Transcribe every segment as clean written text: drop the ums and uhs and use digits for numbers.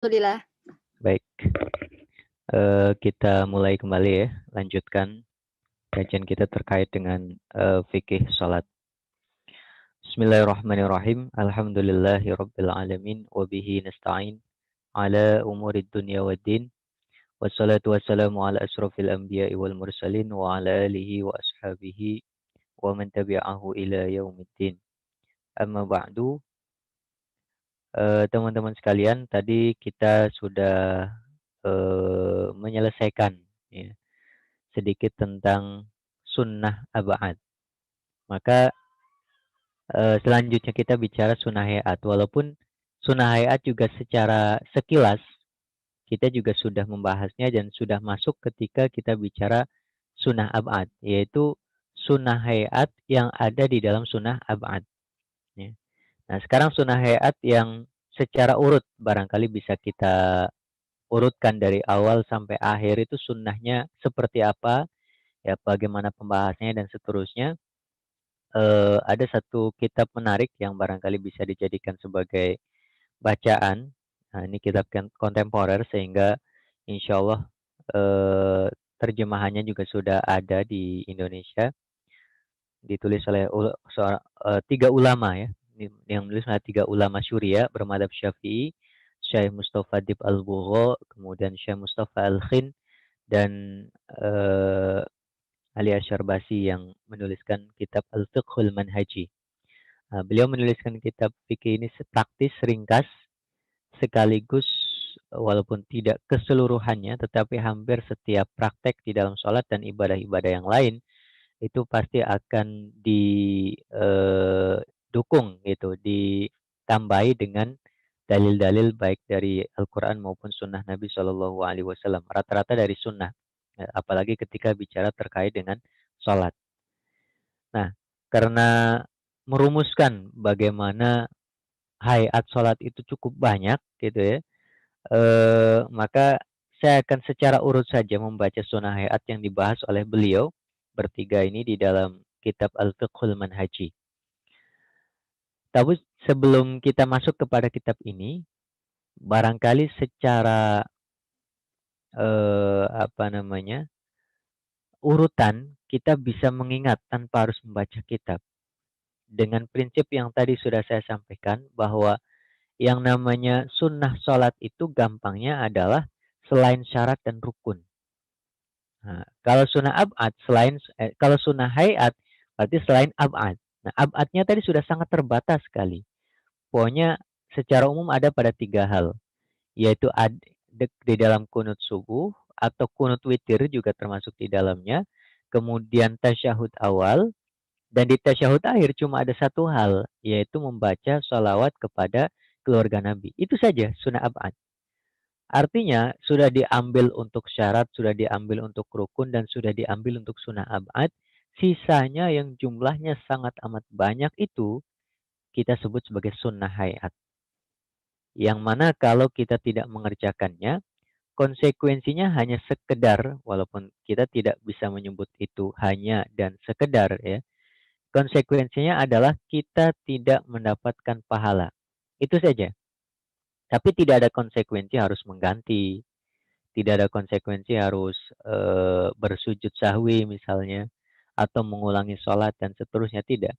Alhamdulillah. Baik, kita mulai kembali ya, lanjutkan kajian kita terkait dengan fikih salat. Bismillahirrahmanirrahim. Alhamdulillahirabbil alamin wa bihi nasta'in ala umurid dunya waddin. Wassalatu wassalamu ala asrofil anbiya'i wal mursalin wa ala alihi wa ashabihi wa man tabi'ahu ila yaumiddin. Amma ba'du, teman-teman sekalian, tadi kita sudah menyelesaikan ya, sedikit tentang sunnah ab'ad. Maka selanjutnya kita bicara sunnah hayat. Walaupun sunnah hayat juga secara sekilas kita juga sudah membahasnya dan sudah masuk ketika kita bicara sunnah ab'ad, yaitu sunnah hayat yang ada di dalam sunnah ab'ad. Ya. Nah, sekarang sunnah hayat yang secara urut barangkali bisa kita urutkan dari awal sampai akhir itu sunnahnya seperti apa, ya bagaimana pembahasannya dan seterusnya. Ada satu kitab menarik yang barangkali bisa dijadikan sebagai bacaan. Nah, ini kitab kontemporer sehingga insya Allah eh, terjemahannya juga sudah ada di Indonesia. Ditulis oleh tiga ulama ya. Yang menulis adalah tiga ulama Syria bermadhab Syafi'i, Syekh Mustafa Dib Al-Bugho, kemudian Syekh Mustafa Al-Khin, dan eh, Ali Asyarbasi yang menuliskan kitab Al-Fiqhul Manhaji. Nah, beliau menuliskan kitab fikih ini praktis, ringkas, sekaligus walaupun tidak keseluruhannya, tetapi hampir setiap praktek di dalam sholat dan ibadah-ibadah yang lain itu pasti akan didukung gitu, ditambahi dengan dalil-dalil baik dari Al-Quran maupun Sunnah Nabi Shallallahu Alaihi Wasallam. Rata-rata dari Sunnah, apalagi ketika bicara terkait dengan sholat. Nah, karena merumuskan bagaimana hayat sholat itu cukup banyak gitu ya, maka saya akan secara urut saja membaca sunnah hayat yang dibahas oleh beliau bertiga ini di dalam kitab Al-Fiqhul Manhaji. Tapi sebelum kita masuk kepada kitab ini, barangkali secara apa namanya urutan kita bisa mengingat tanpa harus membaca kitab dengan prinsip yang tadi sudah saya sampaikan bahwa yang namanya sunnah sholat itu gampangnya adalah selain syarat dan rukun. Nah, kalau sunnah abad kalau sunnah hayat berarti selain abad. Nah, abadnya tadi sudah sangat terbatas sekali. Pokoknya secara umum ada pada tiga hal, yaitu di dalam kunut subuh atau kunut witir juga termasuk di dalamnya. Kemudian tasyahud awal dan di tasyahud akhir cuma ada satu hal, yaitu membaca sholawat kepada keluarga Nabi. Itu saja sunnah abad. Artinya sudah diambil untuk syarat, sudah diambil untuk rukun, dan sudah diambil untuk sunnah abad. Sisanya yang jumlahnya sangat amat banyak itu kita sebut sebagai sunnah hayat. Yang mana kalau kita tidak mengerjakannya, konsekuensinya hanya sekedar, walaupun kita tidak bisa menyebut itu hanya dan sekedar ya. Konsekuensinya adalah kita tidak mendapatkan pahala. Itu saja. Tapi tidak ada konsekuensi harus mengganti. Tidak ada konsekuensi harus bersujud sahwi misalnya atau mengulangi sholat dan seterusnya tidak.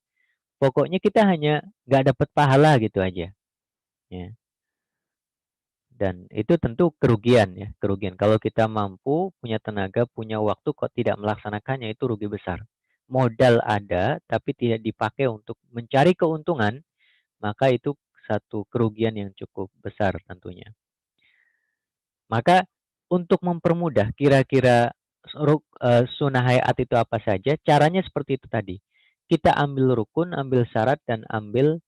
Pokoknya kita hanya nggak dapat pahala gitu aja. Ya. Dan itu tentu kerugian ya, kerugian. Kalau kita mampu, punya tenaga, punya waktu kok tidak melaksanakannya itu rugi besar. Modal ada tapi tidak dipakai untuk mencari keuntungan, maka itu satu kerugian yang cukup besar tentunya. Maka untuk mempermudah kira-kira sunnah hayat itu apa saja, caranya seperti itu tadi. Kita ambil rukun, ambil syarat, dan ambil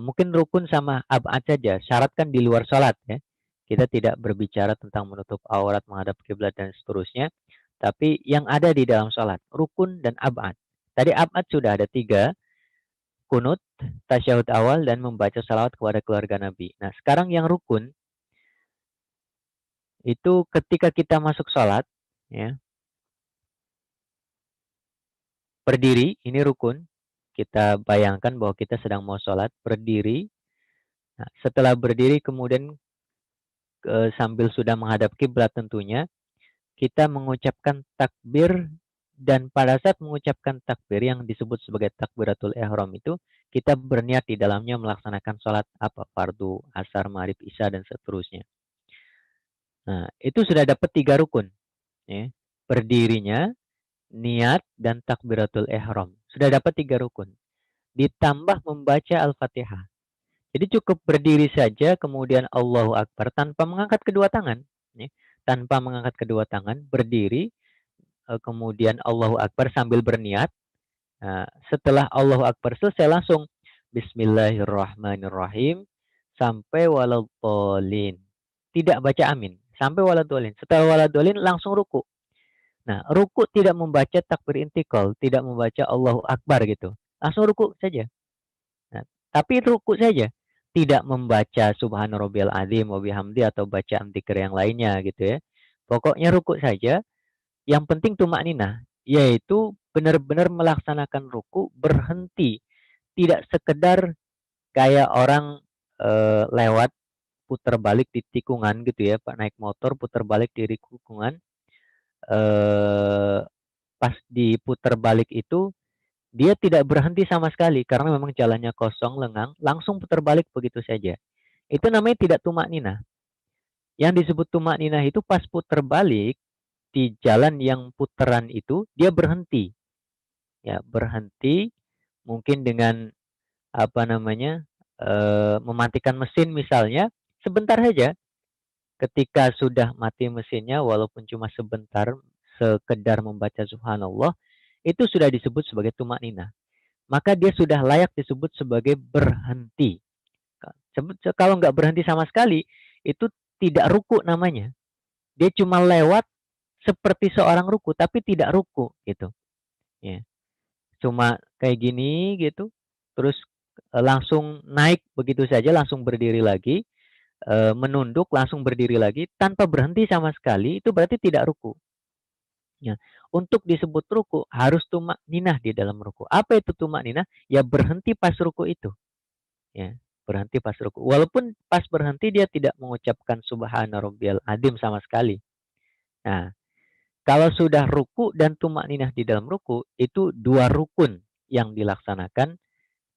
mungkin rukun sama abad saja. Syarat kan di luar sholat ya. Kita tidak berbicara tentang menutup aurat, menghadap kiblat dan seterusnya. Tapi yang ada di dalam sholat, rukun dan abad. Tadi abad sudah ada tiga, kunut, tasyahud awal, dan membaca salawat kepada keluarga Nabi. Nah, sekarang yang rukun, itu ketika kita masuk sholat, ya, berdiri, ini rukun. Kita bayangkan bahwa kita sedang mau sholat, berdiri. Nah, setelah berdiri, kemudian sambil sudah menghadap kiblat tentunya, kita mengucapkan takbir, dan pada saat mengucapkan takbir yang disebut sebagai takbiratul ihram itu, kita berniat di dalamnya melaksanakan sholat apa fardu, asar, maghrib, isya dan seterusnya. Nah, itu sudah dapat 3 rukun, ya. Berdirinya, niat dan takbiratul ihram. Sudah dapat 3 rukun. Ditambah membaca Al-Fatihah. Jadi cukup berdiri saja kemudian Allahu Akbar tanpa mengangkat kedua tangan, ya. Tanpa mengangkat kedua tangan, berdiri, kemudian Allahu Akbar sambil berniat. Nah, setelah Allahu Akbar selesai langsung Bismillahirrahmanirrahim sampai waladhdallin. Tidak baca amin sampai waladhdallin. Setelah waladhdallin langsung ruku. Nah, ruku tidak membaca takbir intikal, tidak membaca Allahu Akbar gitu. Langsung ruku saja. Nah, tapi ruku saja. Tidak membaca Subhana rabbiyal azim wa bihamdi atau bacaan dzikir yang lainnya gitu ya. Pokoknya ruku saja. Yang penting tumakninah, yaitu benar-benar melaksanakan ruku, berhenti. Tidak sekedar kayak orang lewat putar balik di tikungan gitu ya, Pak, naik motor putar balik di tikungan, eh, pas diputar balik itu dia tidak berhenti sama sekali karena memang jalannya kosong, lengang, langsung putar balik begitu saja. Itu namanya tidak tumak ninah. Yang disebut tumak ninah itu pas putar balik di jalan yang putaran itu dia berhenti. Ya, berhenti mungkin dengan apa namanya? Mematikan mesin misalnya sebentar saja. Ketika sudah mati mesinnya walaupun cuma sebentar sekedar membaca subhanallah itu sudah disebut sebagai tumak ninah. Maka dia sudah layak disebut sebagai berhenti. Kalau nggak berhenti sama sekali, itu tidak ruku namanya. Dia cuma lewat seperti seorang ruku, tapi tidak ruku gitu. Ya, cuma kayak gini gitu, terus langsung naik begitu saja, langsung berdiri lagi, menunduk, langsung berdiri lagi, tanpa berhenti sama sekali, itu berarti tidak ruku. Ya, untuk disebut ruku harus tumak ninah di dalam ruku. Apa itu tumak ninah? Ya berhenti pas ruku itu. Ya, berhenti pas ruku. Walaupun pas berhenti dia tidak mengucapkan subhana rabbiyal azim sama sekali. Nah, kalau sudah ruku dan tumak ninah di dalam ruku, itu 2 rukun yang dilaksanakan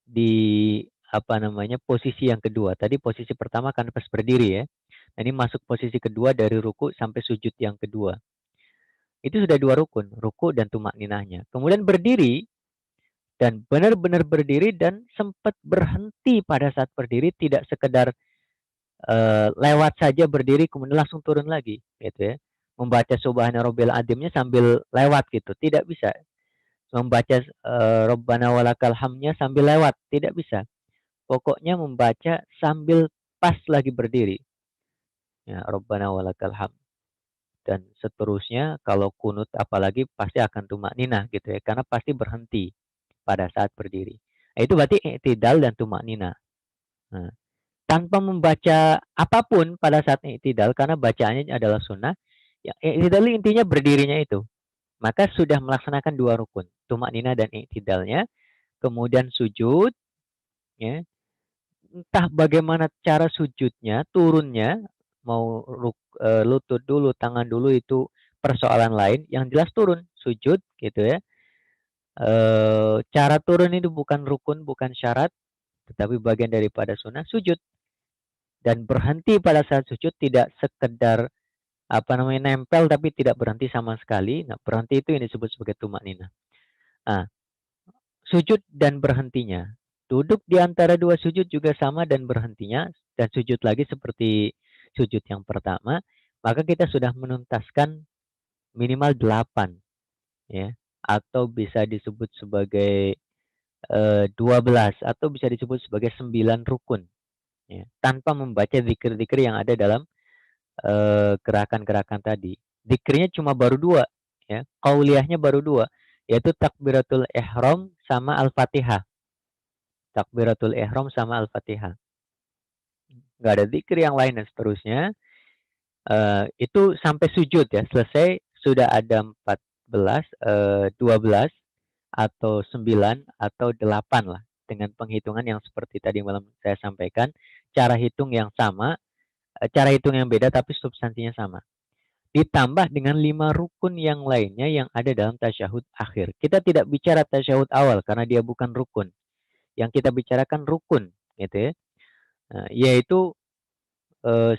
di apa namanya posisi yang kedua. Tadi posisi pertama kan pas berdiri ya. Nah, ini masuk posisi kedua dari ruku sampai sujud yang kedua. Itu sudah 2 rukun, ruku dan tumak ninahnya. Kemudian berdiri dan benar-benar berdiri dan sempat berhenti pada saat berdiri, tidak sekedar lewat saja berdiri kemudian langsung turun lagi gitu ya. Membaca subhana rabbil azimnya sambil lewat gitu, tidak bisa. Membaca Rabbana walakal hamdnya sambil lewat, tidak bisa. Pokoknya membaca sambil pas lagi berdiri. Ya, Rabbana walakal hamd dan seterusnya. Kalau kunut apalagi pasti akan tumak ninah gitu ya, karena pasti berhenti pada saat berdiri. Nah, itu berarti i'tidal dan tumak ninah. Nah, tanpa membaca apapun pada saat i'tidal karena bacaannya adalah sunnah. Ya, i'tidal intinya berdirinya itu. Maka sudah melaksanakan 2 rukun, tumak ninah dan i'tidalnya. Kemudian sujud, ya. Entah bagaimana cara sujudnya, turunnya, mau lutut dulu, tangan dulu itu persoalan lain. Yang jelas turun, sujud gitu ya. Cara turun itu bukan rukun, bukan syarat, tetapi bagian daripada sunnah sujud. Dan berhenti pada saat sujud tidak sekedar apa namanya nempel tapi tidak berhenti sama sekali. Nah, berhenti itu yang disebut sebagai tumak ninah. Nah, sujud dan berhentinya. Duduk di antara 2 sujud juga sama dan berhentinya dan sujud lagi seperti sujud yang pertama, maka kita sudah menuntaskan minimal 8 ya, atau bisa disebut sebagai 12 atau bisa disebut sebagai 9 rukun ya, tanpa membaca zikir-zikir yang ada dalam gerakan-gerakan tadi. Zikirnya cuma baru 2 ya, qauliyahnya baru 2 yaitu takbiratul ihram sama Al-Fatihah. Takbiratul ihram sama Al-Fatihah. Nggak ada zikir yang lain dan seterusnya. Itu sampai sujud ya, selesai sudah ada 14, 12 atau 9 atau 8 lah dengan penghitungan yang seperti tadi malam saya sampaikan, cara hitung yang sama cara hitung yang beda tapi substansinya sama. Ditambah dengan 5 rukun yang lainnya yang ada dalam tasyahud akhir. Kita tidak bicara tasyahud awal karena dia bukan rukun. Yang kita bicarakan rukun, gitu ya. Yaitu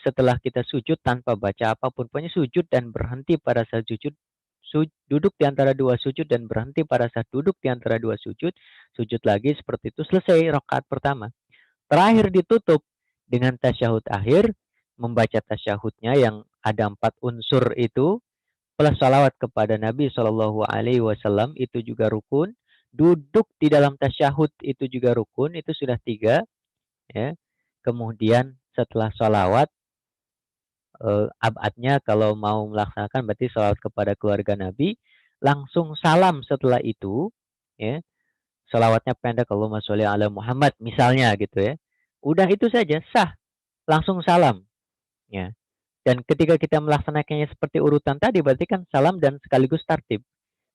setelah kita sujud tanpa baca apapun, pokoknya sujud dan berhenti pada saat sujud, duduk di antara dua sujud dan berhenti pada saat duduk di antara dua sujud, sujud lagi seperti itu, selesai rakaat pertama. Terakhir ditutup dengan tasyahud akhir, membaca tasyahudnya yang ada 4 unsur itu, plus salawat kepada Nabi Shallallahu Alaihi Wasallam itu juga rukun. Duduk di dalam tasyahud itu juga rukun, itu sudah 3. Ya. Kemudian setelah salawat, abadnya kalau mau melaksanakan berarti salawat kepada keluarga Nabi, langsung salam setelah itu, ya. Salawatnya pendek, Allahumma sholli ala Muhammad misalnya gitu ya. Udah itu saja sah, langsung salam, ya. Dan ketika kita melaksanakannya seperti urutan tadi berarti kan salam dan sekaligus tartib.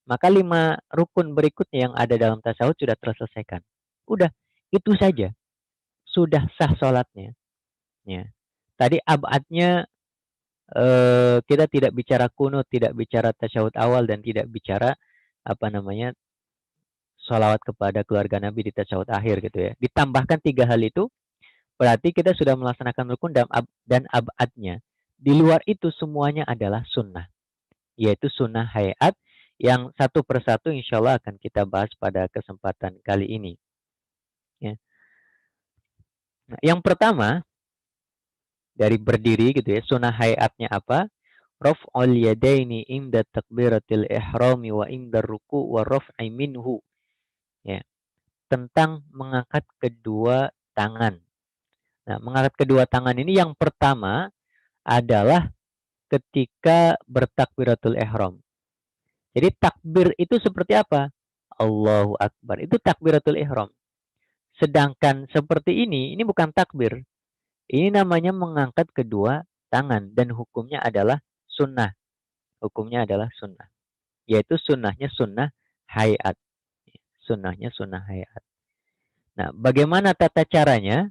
Maka 5 rukun berikutnya yang ada dalam tasawuf sudah terselesaikan. Udah, itu saja. Sudah sah sholatnya. Ya. Tadi abadnya kita tidak bicara kunut, tidak bicara tasyahud awal dan tidak bicara apa namanya sholawat kepada keluarga Nabi di tasyahud akhir gitu ya. Ditambahkan 3 hal itu berarti kita sudah melaksanakan rukun dan abadnya. Di luar itu semuanya adalah sunnah, yaitu sunnah hayat yang satu persatu insya Allah akan kita bahas pada kesempatan kali ini. Ya. Nah, yang pertama dari berdiri gitu ya, sunnah hayatnya apa? Raf'ul yadaini inda takbiratil ihrami wa inda ruku wa raf'i minhu. Ya, tentang mengangkat kedua tangan. Nah, mengangkat kedua tangan ini yang pertama adalah ketika bertakbiratul ihram. Jadi takbir itu seperti apa? Allahu Akbar. Itu takbiratul ihram. Sedangkan seperti ini bukan takbir. Ini namanya mengangkat kedua tangan dan hukumnya adalah sunnah. Hukumnya adalah sunnah. Yaitu sunnahnya sunnah hayat. Sunnahnya sunnah hayat. Nah, bagaimana tata caranya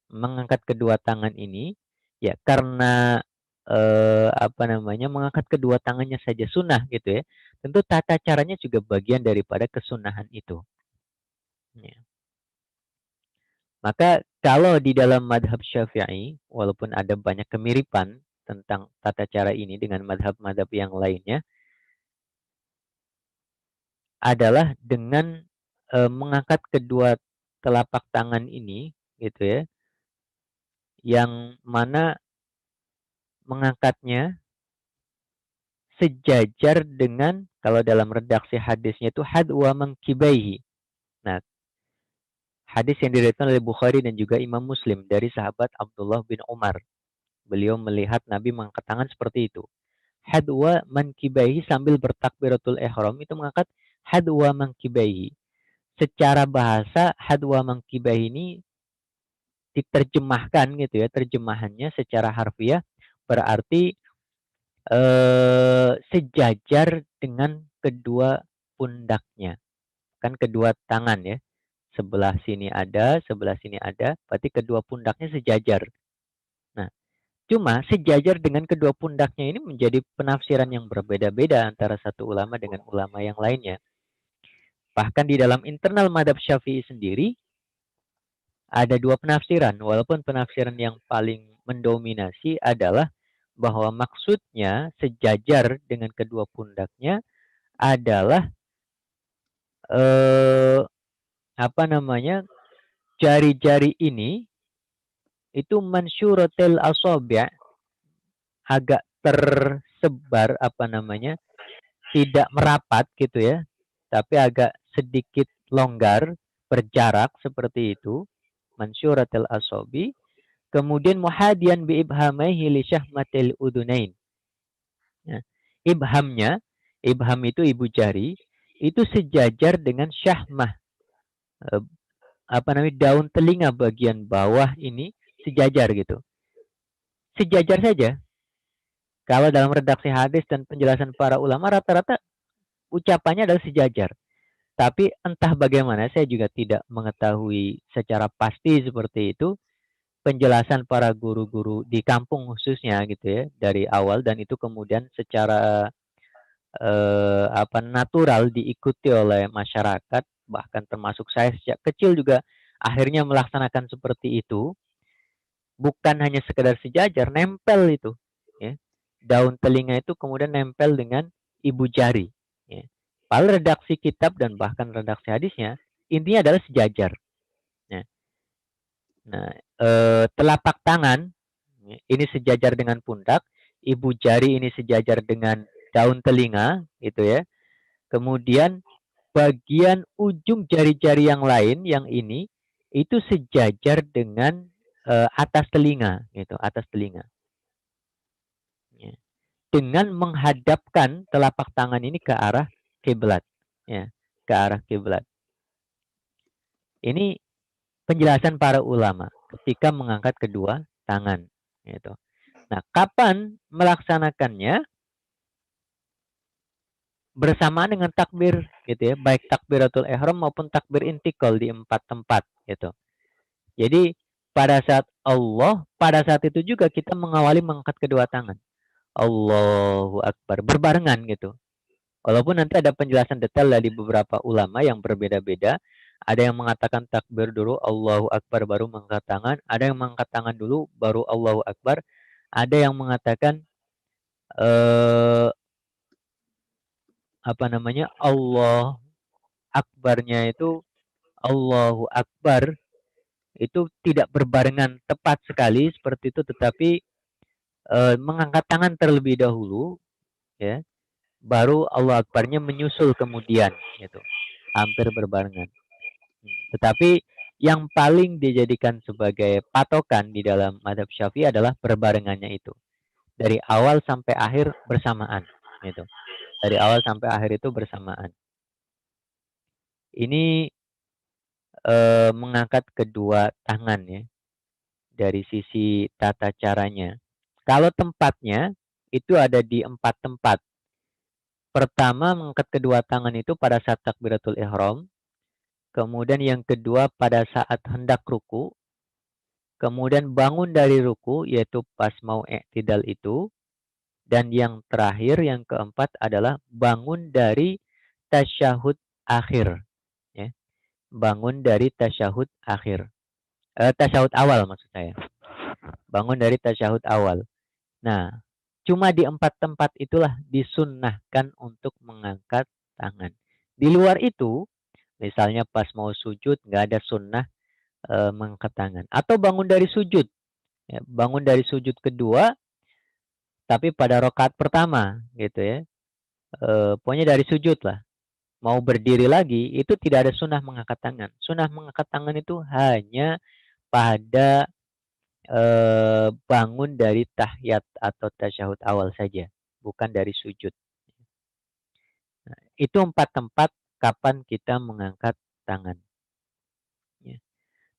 mengangkat kedua tangan ini? Ya, karena apa namanya mengangkat kedua tangannya saja sunnah gitu ya. Tentu tata caranya juga bagian daripada kesunahan itu. Ya. Maka kalau di dalam madhab Syafi'i, walaupun ada banyak kemiripan tentang tata cara ini dengan madhab-madhab yang lainnya, adalah dengan mengangkat kedua telapak tangan ini, gitu ya, yang mana mengangkatnya sejajar dengan kalau dalam redaksi hadisnya itu hadwa mangkibaihi. Nah, hadis yang diriwayatkan oleh Bukhari dan juga Imam Muslim dari sahabat Abdullah bin Umar. Beliau melihat Nabi mengangkat tangan seperti itu. Hadwa mankibaihi sambil bertakbiratul ihram itu mengangkat hadwa mankibaihi. Secara bahasa hadwa mankibaihi ini diterjemahkan gitu ya, terjemahannya secara harfiah berarti sejajar dengan kedua pundaknya. Kan kedua tangan ya. Sebelah sini ada, sebelah sini ada, berarti kedua pundaknya sejajar. Nah, cuma sejajar dengan kedua pundaknya ini menjadi penafsiran yang berbeda-beda antara satu ulama dengan ulama yang lainnya. Bahkan di dalam internal madhab Syafi'i sendiri, ada 2 penafsiran. Walaupun penafsiran yang paling mendominasi adalah bahwa maksudnya sejajar dengan kedua pundaknya adalah apa namanya jari-jari ini itu mansyuratil asabi' agak tersebar apa namanya tidak merapat gitu ya tapi agak sedikit longgar berjarak seperti itu mansyuratil asabi kemudian muhadian bi ibhamaihi li syahmatil udunain. Ya. Ibhamnya, ibham itu ibu jari, itu sejajar dengan syahmah. Eh, apa namanya daun telinga bagian bawah ini sejajar gitu. Sejajar saja. Kalau dalam redaksi hadis dan penjelasan para ulama rata-rata ucapannya adalah sejajar. Tapi entah bagaimana saya juga tidak mengetahui secara pasti seperti itu. penjelasan para guru-guru di kampung khususnya gitu ya dari awal, dan itu kemudian secara natural diikuti oleh masyarakat, bahkan termasuk saya sejak kecil juga akhirnya melaksanakan seperti itu. Bukan hanya sekedar sejajar, nempel itu, ya. Daun telinga itu kemudian nempel dengan ibu jari, ya. Padahal redaksi kitab dan bahkan redaksi hadisnya intinya adalah sejajar. Ya. Nah, telapak tangan ya, ini sejajar dengan pundak, ibu jari ini sejajar dengan daun telinga, gitu ya. Kemudian bagian ujung jari-jari yang lain, yang ini, itu sejajar dengan atas telinga, gitu, atas telinga. Ya. Dengan menghadapkan telapak tangan ini ke arah kiblat, ya, ke arah kiblat. Ini penjelasan para ulama ketika mengangkat kedua tangan, gitu. Nah, kapan melaksanakannya? Bersamaan dengan takbir, gitu ya, baik takbiratul ihram maupun takbir intikal di 4 tempat, gitu. Jadi pada saat itu juga kita mengawali mengangkat kedua tangan. Allahu Akbar berbarengan gitu. Walaupun nanti ada penjelasan detail dari beberapa ulama yang berbeda-beda. Ada yang mengatakan takbir dulu, Allahu Akbar baru mengangkat tangan. Ada yang mengangkat tangan dulu, baru Allahu Akbar. Ada yang mengatakan eh, Allah Akbarnya itu Allahu Akbar itu tidak berbarengan tepat sekali seperti itu, tetapi mengangkat tangan terlebih dahulu, ya, baru Allah Akbarnya menyusul kemudian, gitu, hampir berbarengan. Tetapi yang paling dijadikan sebagai patokan di dalam madhab Syafi'i adalah berbarengannya itu. Dari awal sampai akhir bersamaan. Gitu. Dari awal sampai akhir itu bersamaan. Ini mengangkat kedua tangan ya. Dari sisi tata caranya. Kalau tempatnya itu ada di 4 tempat. Pertama, mengangkat kedua tangan itu pada saat takbiratul ihram. Kemudian yang kedua pada saat hendak ruku. Kemudian bangun dari ruku, yaitu pas mau i'tidal itu. Dan yang terakhir, yang keempat adalah bangun dari tasyahud akhir. Ya. Bangun dari tasyahud akhir. Tasyahud awal maksud saya. Bangun dari tasyahud awal. Nah, cuma di 4 tempat itulah disunnahkan untuk mengangkat tangan. Di luar itu, misalnya pas mau sujud, nggak ada sunnah mengangkat tangan. Atau bangun dari sujud. Ya, bangun dari sujud kedua, tapi pada rokaat pertama, gitu ya. Pokoknya dari sujud lah. Mau berdiri lagi, itu tidak ada sunnah mengangkat tangan. Sunnah mengangkat tangan itu hanya pada bangun dari tahiyat atau tasyahud awal saja, bukan dari sujud. Nah, itu 4 tempat kapan kita mengangkat tangan. Ya.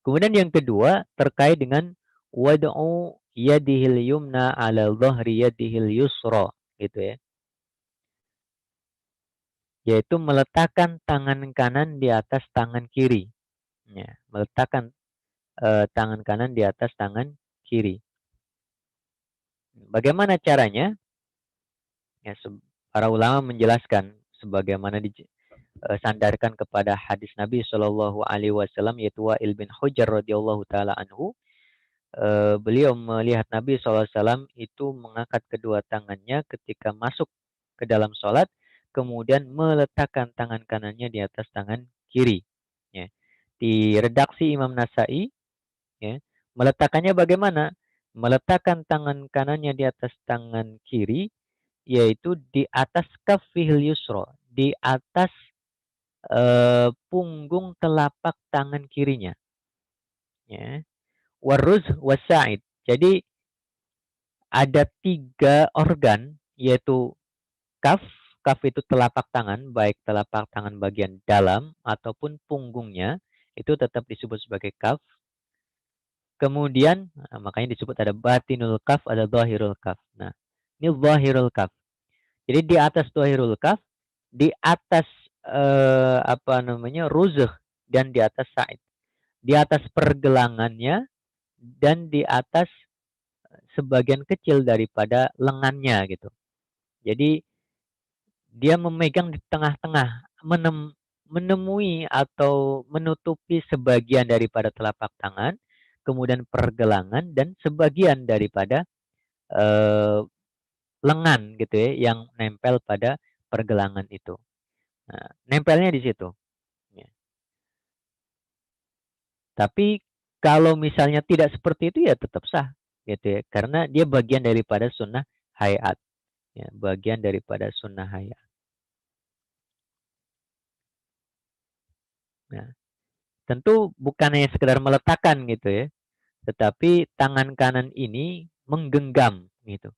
Kemudian yang kedua terkait dengan wad'u yadihil yumna ala dhahri yadihil yusra, gitu ya. Yaitu meletakkan tangan kanan di atas tangan kiri. Ya, meletakkan tangan kanan di atas tangan kiri. Bagaimana caranya? Ya, para ulama menjelaskan sebagaimana disandarkan kepada hadis Nabi Shallallahu Alaihi Wasallam, yaitu Wa'il bin Hujr radhiyallahu taala anhu. Beliau melihat Nabi SAW itu mengangkat kedua tangannya ketika masuk ke dalam sholat, kemudian meletakkan tangan kanannya di atas tangan kiri. Ya. Di redaksi Imam Nasai, ya, meletakkannya bagaimana? Meletakkan tangan kanannya di atas tangan kiri, yaitu di atas kafihil yusro, di atas punggung telapak tangan kirinya. Ya. Waruz wasa'id. Jadi ada 3 organ, yaitu kaf. Kaf itu telapak tangan, baik telapak tangan bagian dalam ataupun punggungnya, itu tetap disebut sebagai kaf. Kemudian, makanya disebut ada batinul kaf, ada zahirul kaf. Nah, ini zahirul kaf. Jadi di atas zahirul kaf, di atas ruzh, dan di atas sa'id. Di atas pergelangannya, dan di atas sebagian kecil daripada lengannya gitu. Jadi dia memegang di tengah-tengah, menemui atau menutupi sebagian daripada telapak tangan, kemudian pergelangan dan sebagian daripada eh, lengan gitu ya yang nempel pada pergelangan itu. Nah, nempelnya di situ. Ya. Tapi kalau misalnya tidak seperti itu ya tetap sah gitu ya, karena dia bagian daripada sunnah hayat. Ya, bagian daripada sunnah hayat. Nah, tentu bukan hanya sekedar meletakkan gitu ya, tetapi tangan kanan ini menggenggam gitu,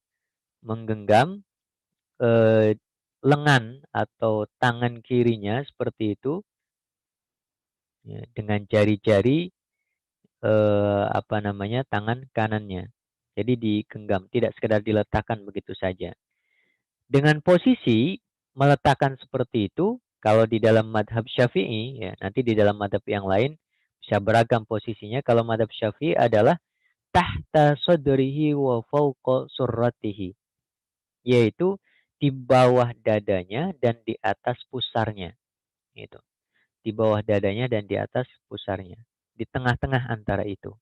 menggenggam eh, lengan atau tangan kirinya seperti itu ya, dengan jari-jari apa namanya tangan kanannya. Jadi digenggam, tidak sekedar diletakkan begitu saja. Dengan posisi meletakkan seperti itu, kalau di dalam madhab Syafi'i, ya nanti di dalam madhab yang lain bisa beragam posisinya. Kalau madhab Syafi'i adalah tahta sodrihi wa fauqa surratihi, yaitu di bawah dadanya dan di atas pusarnya. Gitu. Di bawah dadanya dan di atas pusarnya. Di tengah-tengah antara itu.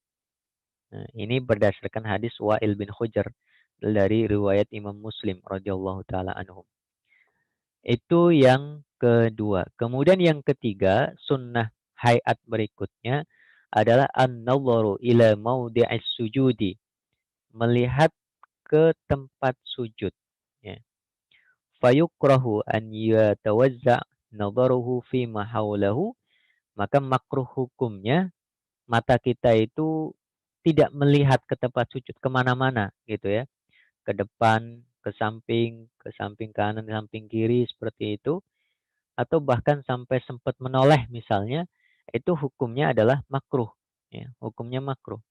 Nah, ini berdasarkan hadis Wa'il bin Hujr dari riwayat Imam Muslim radhiyallahu taala anhu. Itu yang kedua. Kemudian yang ketiga, sunnah hayat berikutnya adalah an-nadharu ila maudi'is sujudi, melihat ke tempat sujud. Ya. Fayukrahu an yatawazza nadharuhu fi haulahu, maka makruh hukumnya mata kita itu tidak melihat ke tempat sujud kemana-mana gitu ya, ke depan, ke samping kanan, ke samping kiri seperti itu, atau bahkan sampai sempat menoleh misalnya, itu hukumnya adalah makruh. Ya, hukumnya makruh.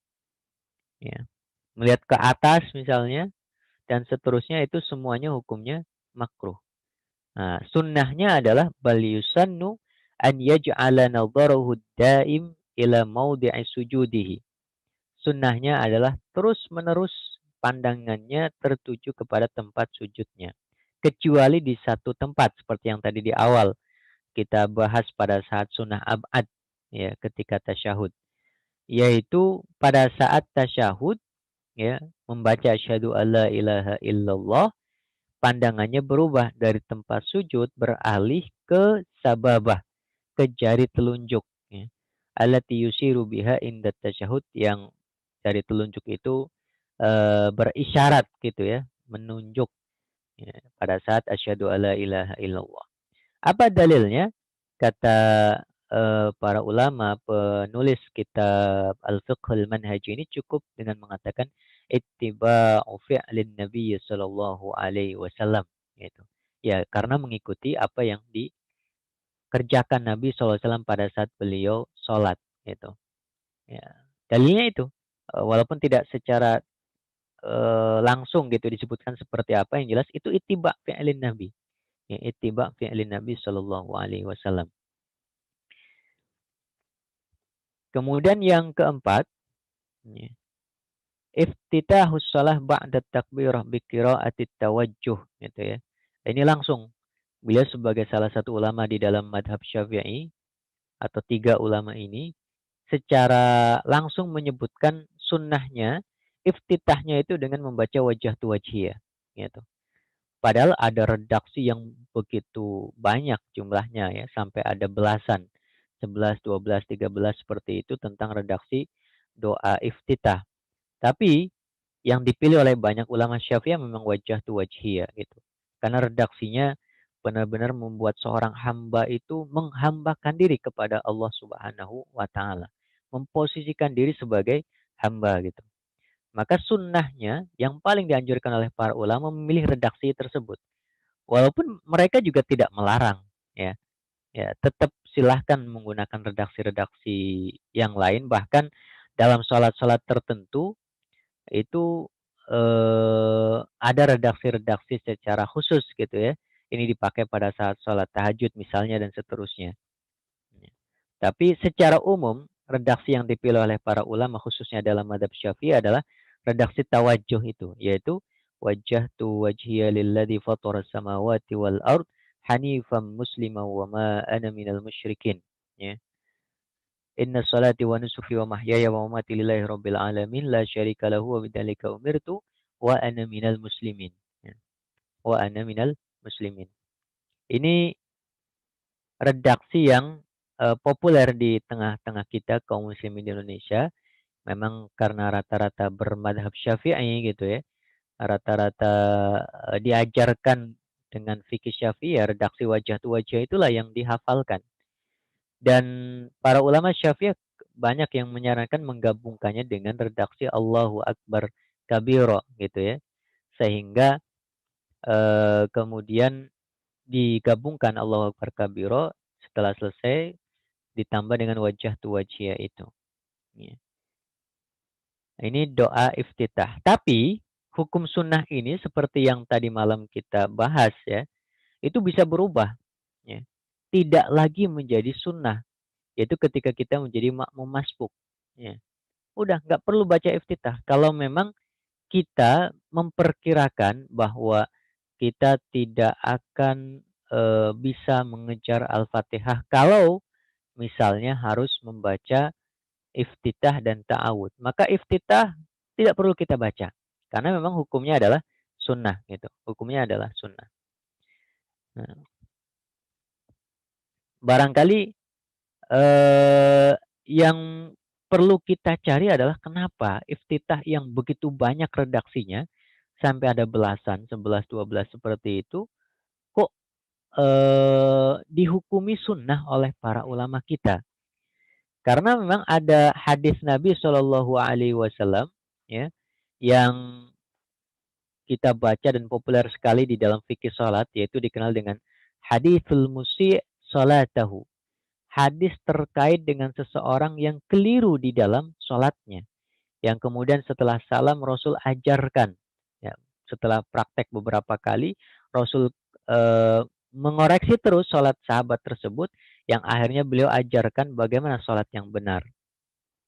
Ya. Melihat ke atas misalnya dan seterusnya itu semuanya hukumnya makruh. Nah, sunnahnya adalah bal yusannu an yaj'ala nadharahu daim ila maudi'i sujudihi. Sunnahnya adalah terus-menerus pandangannya tertuju kepada tempat sujudnya. Kecuali di satu tempat seperti yang tadi di awal kita bahas pada saat sunnah abad ya ketika tasyahud, yaitu pada saat tasyahud ya membaca asyhadu alla ilaha illallah, pandangannya berubah dari tempat sujud beralih ke sababah, ke jari telunjuk ya. Allati yusiru biha inda tasyahud, yang jari telunjuk itu berisyarat gitu ya, menunjuk ya, pada saat asyhadu alla ilaha illallah. Apa dalilnya? Kata para ulama penulis kitab Al-Fiqhul Manhaj ini cukup dengan mengatakan ittiba'u fi'lin Nabi sallallahu alaihi wasallam gitu. Ya, karena mengikuti apa yang dikerjakan Nabi SAW pada saat beliau sholat gitu. Ya. Dalilnya itu walaupun tidak secara langsung gitu disebutkan seperti apa, yang jelas itu ittiba fi'lin Nabi. Ya, ittiba fi'lin Nabi sallallahu alaihi wasallam. Kemudian yang keempat, ya, iftitahus shalah ba'da takbirah bi qiraatit tawajjuh gitu ya. Ini langsung beliau sebagai salah satu ulama di dalam madhab Syafi'i atau tiga ulama ini secara langsung menyebutkan sunnahnya iftitahnya itu dengan membaca wajah tu wajhiyah gitu. Padahal ada redaksi yang begitu banyak jumlahnya ya, sampai ada belasan, 11, 12, 13 seperti itu tentang redaksi doa iftitah. Tapi yang dipilih oleh banyak ulama Syafi'iyah memang wajah tu wajhiyah gitu. Karena redaksinya benar-benar membuat seorang hamba itu menghambakan diri kepada Allah Subhanahu wa taala. Memposisikan diri sebagai hamba gitu. Maka sunnahnya yang paling dianjurkan oleh para ulama memilih redaksi tersebut. Walaupun mereka juga tidak melarang ya. Ya, tetap silahkan menggunakan redaksi-redaksi yang lain, bahkan dalam sholat-sholat tertentu itu ada redaksi-redaksi secara khusus gitu ya. Ini dipakai pada saat sholat tahajud misalnya dan seterusnya. Tapi secara umum redaksi yang dipilih oleh para ulama khususnya dalam madhab Syafi'i adalah redaksi tawajjuh itu, yaitu wajjahtu wajhiya lilladzi fatara samawati wal ard hanifan musliman wa ma ana minal musyrikin. Ya. Inna salati wa nusuki wa mahyaya wa mamati lillahi rabbil alamin la syarika lahu wa bidzalika umirtu wa ana minal muslimin. Ya. Wa ana minal muslimin. Ini redaksi yang populer di tengah-tengah kita kaum muslimin di Indonesia. Memang karena rata-rata bermadhab Syafi'i gitu ya. Rata-rata diajarkan dengan fikih Syafi'i ya redaksi wajah tu wajah itulah yang dihafalkan. Dan para ulama Syafi'i banyak yang menyarankan menggabungkannya dengan redaksi Allahu Akbar kabiro gitu ya. Sehingga kemudian digabungkan Allahu Akbar kabiro setelah selesai ditambah dengan wajah tu wajhiyah itu. Ya. Ini doa iftitah. Tapi hukum sunnah ini seperti yang tadi malam kita bahas ya, itu bisa berubah. Ya. Tidak lagi menjadi sunnah, yaitu ketika kita menjadi makmum masbuk. Ya. Udah nggak perlu baca iftitah. Kalau memang kita memperkirakan bahwa kita tidak akan bisa mengejar Al-Fatihah kalau misalnya harus membaca iftitah dan ta'awud. Maka iftitah tidak perlu kita baca. Karena memang hukumnya adalah sunnah gitu. Hukumnya adalah sunnah. Nah, barangkali yang perlu kita cari adalah kenapa iftitah yang begitu banyak redaksinya sampai ada belasan, 11, 12 seperti itu kok dihukumi sunnah oleh para ulama kita. Karena memang ada hadis Nabi Shallallahu Alaihi Wasallam ya yang kita baca dan populer sekali di dalam fikih salat yaitu dikenal dengan hadithul musi' salatahu. Hadis terkait dengan seseorang yang keliru di dalam salatnya. Yang kemudian setelah salam Rasul ajarkan. Ya, setelah praktek beberapa kali Rasul mengoreksi terus salat sahabat tersebut yang akhirnya beliau ajarkan bagaimana salat yang benar.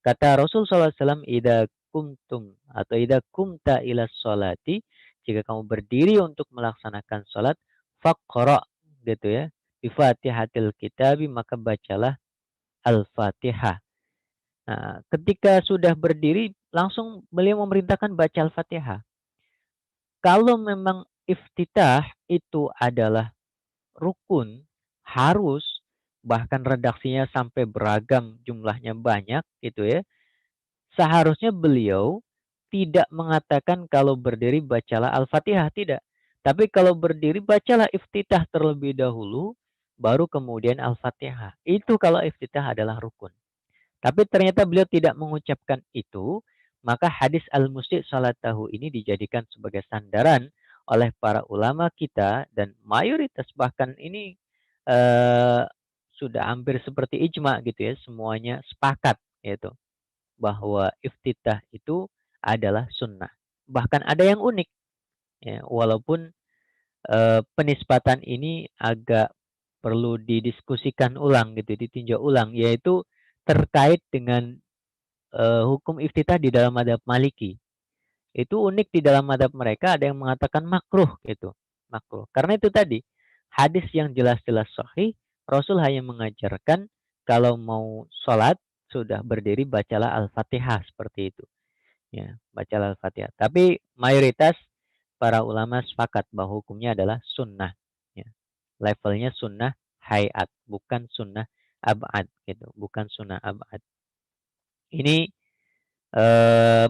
Kata Rasul SAW, "Idza kumtum atau idza kumta ila sholati, jika kamu berdiri untuk melaksanakan salat, faqra gitu ya. Bi Fatihatil Kitabi maka bacalah Al-Fatihah." Nah, ketika sudah berdiri langsung beliau memerintahkan baca Al-Fatihah. Kalau memang iftitah itu adalah rukun, harus bahkan redaksinya sampai beragam jumlahnya banyak gitu ya. Seharusnya beliau tidak mengatakan kalau berdiri bacalah Al-Fatihah, tidak. Tapi kalau berdiri bacalah iftitah terlebih dahulu, baru kemudian Al-Fatihah. Itu kalau iftitah adalah rukun. Tapi ternyata beliau tidak mengucapkan itu, maka hadis al-musi' salatahu ini dijadikan sebagai sandaran oleh para ulama kita dan mayoritas bahkan ini eh, sudah hampir seperti ijma gitu ya, semuanya sepakat yaitu bahwa iftitah itu adalah sunnah. Bahkan ada yang unik, ya, walaupun penisbatan ini agak perlu didiskusikan ulang gitu, ditinjau ulang, yaitu terkait dengan hukum iftitah di dalam madhab Maliki. Itu unik di dalam madhab mereka ada yang mengatakan makruh gitu, makruh. Karena itu tadi hadis yang jelas-jelas sahih, Rasul hanya mengajarkan kalau mau sholat sudah berdiri bacalah Al-Fatihah seperti itu. Ya, bacalah Al-Fatihah. Tapi mayoritas para ulama sepakat bahwa hukumnya adalah sunnah. Ya. Levelnya sunnah hayat, bukan sunnah abad gitu, bukan sunnah abad. Ini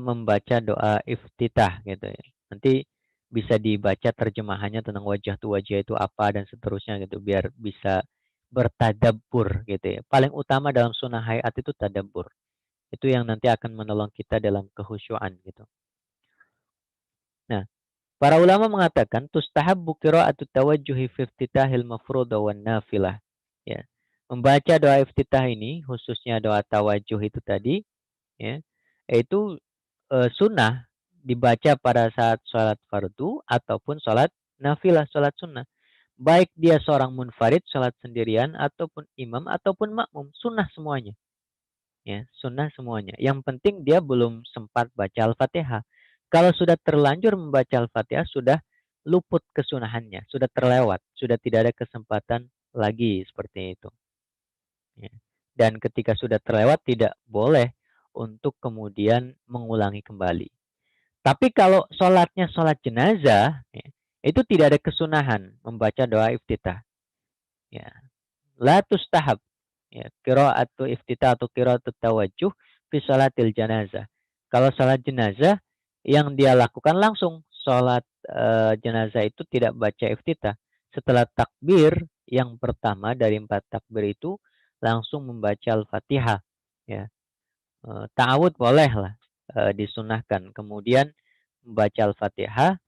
membaca doa iftitah gitu ya. Nanti bisa dibaca terjemahannya tentang wajah tu wajah itu apa dan seterusnya gitu biar bisa bertadabbur gitu ya. Paling utama dalam sunnah hayat itu tadabbur. Itu yang nanti akan menolong kita dalam kehusyuan gitu. Nah, para ulama mengatakan tustahabbu qira'atu tawajjuhi fi iftitahil mafruḍa wan nafilah. Ya. Membaca doa iftitah ini khususnya doa tawajjuh itu tadi ya, itu sunnah dibaca pada saat sholat fardu ataupun sholat nafilah, sholat sunnah. Baik dia seorang munfarid, sholat sendirian, ataupun imam, ataupun makmum. Sunnah semuanya. ya, sunnah semuanya. Yang penting dia belum sempat baca Al-Fatihah. Kalau sudah terlanjur membaca Al-Fatihah, sudah luput kesunahannya, sudah terlewat, sudah tidak ada kesempatan lagi seperti itu. Ya. Dan ketika sudah terlewat, tidak boleh untuk kemudian mengulangi kembali. Tapi kalau sholatnya sholat jenazah, ya, itu tidak ada kesunahan membaca doa iftitah. Ya, la tustahab. Ya, qira'atu iftitah atau qira'atu tawajjuh fi sholatil janazah. Kalau sholat jenazah yang dia lakukan langsung sholat jenazah itu tidak baca iftitah. Setelah takbir yang pertama dari 4 takbir itu langsung membaca Al-Fatihah. Ya, ta'awud boleh lah disunahkan. Kemudian membaca Al-Fatihah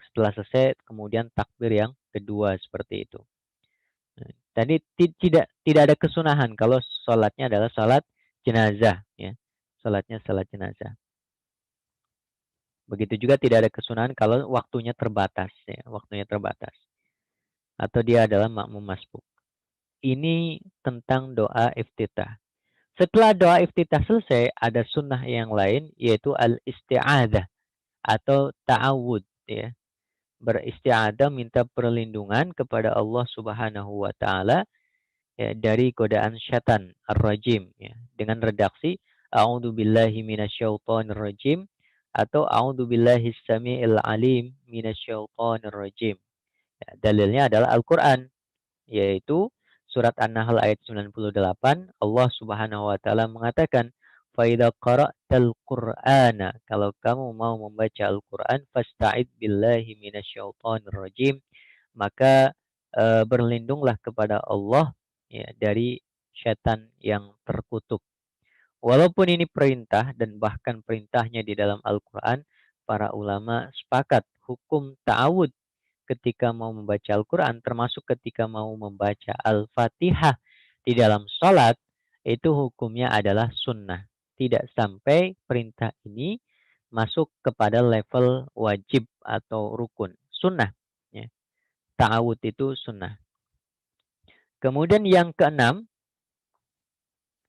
setelah selesai kemudian takbir yang kedua seperti itu. Tadi tidak ada kesunahan kalau sholatnya adalah sholat jenazah, ya. Sholatnya sholat jenazah. Begitu juga tidak ada kesunahan kalau waktunya terbatas, ya. Waktunya terbatas. Atau dia adalah makmum masbuk. Ini tentang doa iftitah. Setelah doa iftitah selesai, ada sunnah yang lain yaitu al-isti'adah atau ta'awud, ya. Beristiadah minta perlindungan kepada Allah Subhanahu wa taala, ya, dari godaan syaitan ar-rajim, ya, dengan redaksi a'udzubillahi minasyaitonirrajim atau a'udzubillahi samiil alim minasyaitonirrajim. Ya, dalilnya adalah Al-Qur'an, yaitu surat An-Nahl ayat 98. Allah Subhanahu wa taala mengatakan, "Fa idza qara'tal Qur'ana," kalau kamu mau membaca Al-Qur'an, "fasta'id billahi minasyaitonir rajim," maka berlindunglah kepada Allah, ya, dari syaitan yang terkutuk. Walaupun ini perintah dan bahkan perintahnya di dalam Al-Qur'an, para ulama sepakat hukum ta'awud ketika mau membaca Al-Quran, termasuk ketika mau membaca Al-Fatihah di dalam sholat, itu hukumnya adalah sunnah. Tidak sampai perintah ini masuk kepada level wajib atau rukun. Sunnah. Ya. Ta'awud itu sunnah. Kemudian yang keenam,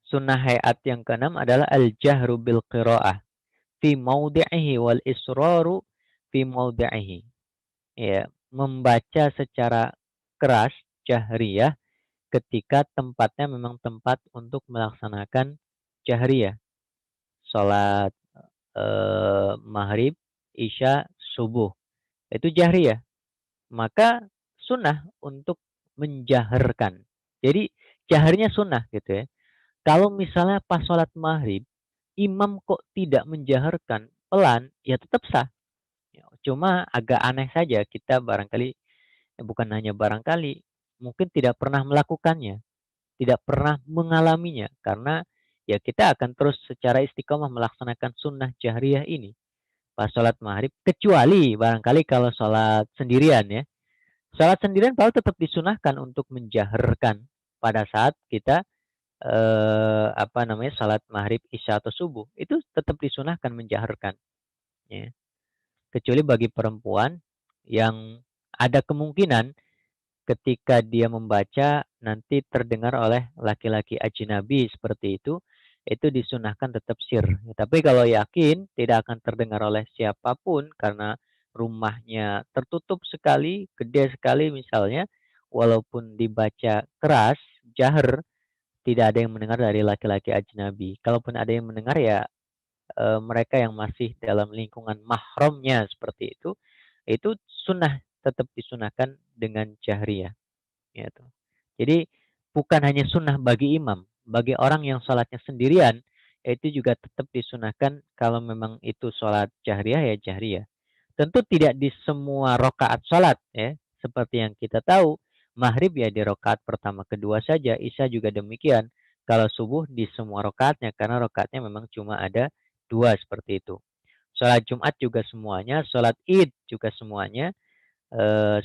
sunnah hayat yang keenam adalah al-jahru bil qira'ah fi maudi'ihi wal israru fi maudi'ihi. Ya, membaca secara keras, jahriyah, ketika tempatnya memang tempat untuk melaksanakan jahriyah. Sholat maghrib, isya, subuh. Itu jahriyah. Maka sunnah untuk menjaharkan. Jadi jaharnya sunnah gitu ya. Kalau misalnya pas sholat maghrib, imam kok tidak menjaharkan pelan, ya tetap sah. Ya, cuma agak aneh saja kita barangkali, bukan hanya barangkali, mungkin tidak pernah melakukannya, tidak pernah mengalaminya, karena ya kita akan terus secara istiqomah melaksanakan sunnah jahriyah ini pas sholat maghrib, kecuali barangkali kalau sholat sendirian, ya. Sholat sendirian kalau tetap disunahkan untuk menjaharkan pada saat kita sholat maghrib, isya atau subuh, itu tetap disunahkan menjaharkan, ya. Kecuali bagi perempuan yang ada kemungkinan ketika dia membaca nanti terdengar oleh laki-laki ajnabi seperti itu disunahkan tetap sir. Ya, tapi kalau yakin tidak akan terdengar oleh siapapun karena rumahnya tertutup sekali, gede sekali misalnya, walaupun dibaca keras, jahar, tidak ada yang mendengar dari laki-laki ajnabi. Kalaupun ada yang mendengar, ya mereka yang masih dalam lingkungan mahramnya seperti itu sunnah, tetap disunahkan dengan jahriyah. Gitu. Jadi bukan hanya sunnah bagi imam, bagi orang yang sholatnya sendirian, itu juga tetap disunahkan kalau memang itu sholat jahriyah, ya jahriyah. Tentu tidak di semua rokaat sholat, ya. Seperti yang kita tahu, maghrib ya di rokaat pertama kedua saja, isya juga demikian. Kalau subuh di semua rokaatnya, karena rokaatnya memang cuma ada dua seperti itu. Sholat Jumat juga semuanya, sholat Id juga semuanya,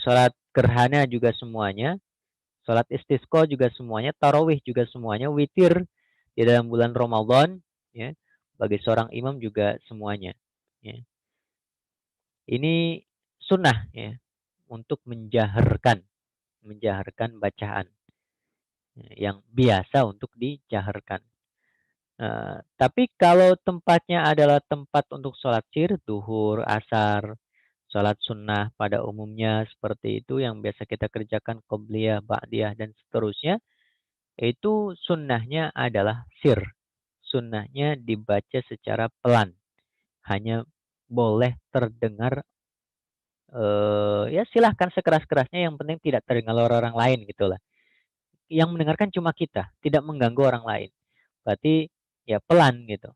sholat gerhana juga semuanya, sholat istisqa juga semuanya, tarawih juga semuanya, witir di dalam bulan Ramadan, ya, bagi seorang imam juga semuanya. Ya. Ini sunnah, ya, untuk menjaharkan bacaan, ya, yang biasa untuk dijaharkan. Tapi kalau tempatnya adalah tempat untuk sholat duhur, asar, sholat sunnah pada umumnya seperti itu yang biasa kita kerjakan qobliyah, ba'diyah, dan seterusnya, itu sunnahnya adalah sir. Sunnahnya dibaca secara pelan. Hanya boleh terdengar, ya silahkan sekeras-kerasnya, yang penting tidak terdengar orang lain gitu lah. Yang mendengarkan cuma kita, tidak mengganggu orang lain. Berarti ya pelan gitu.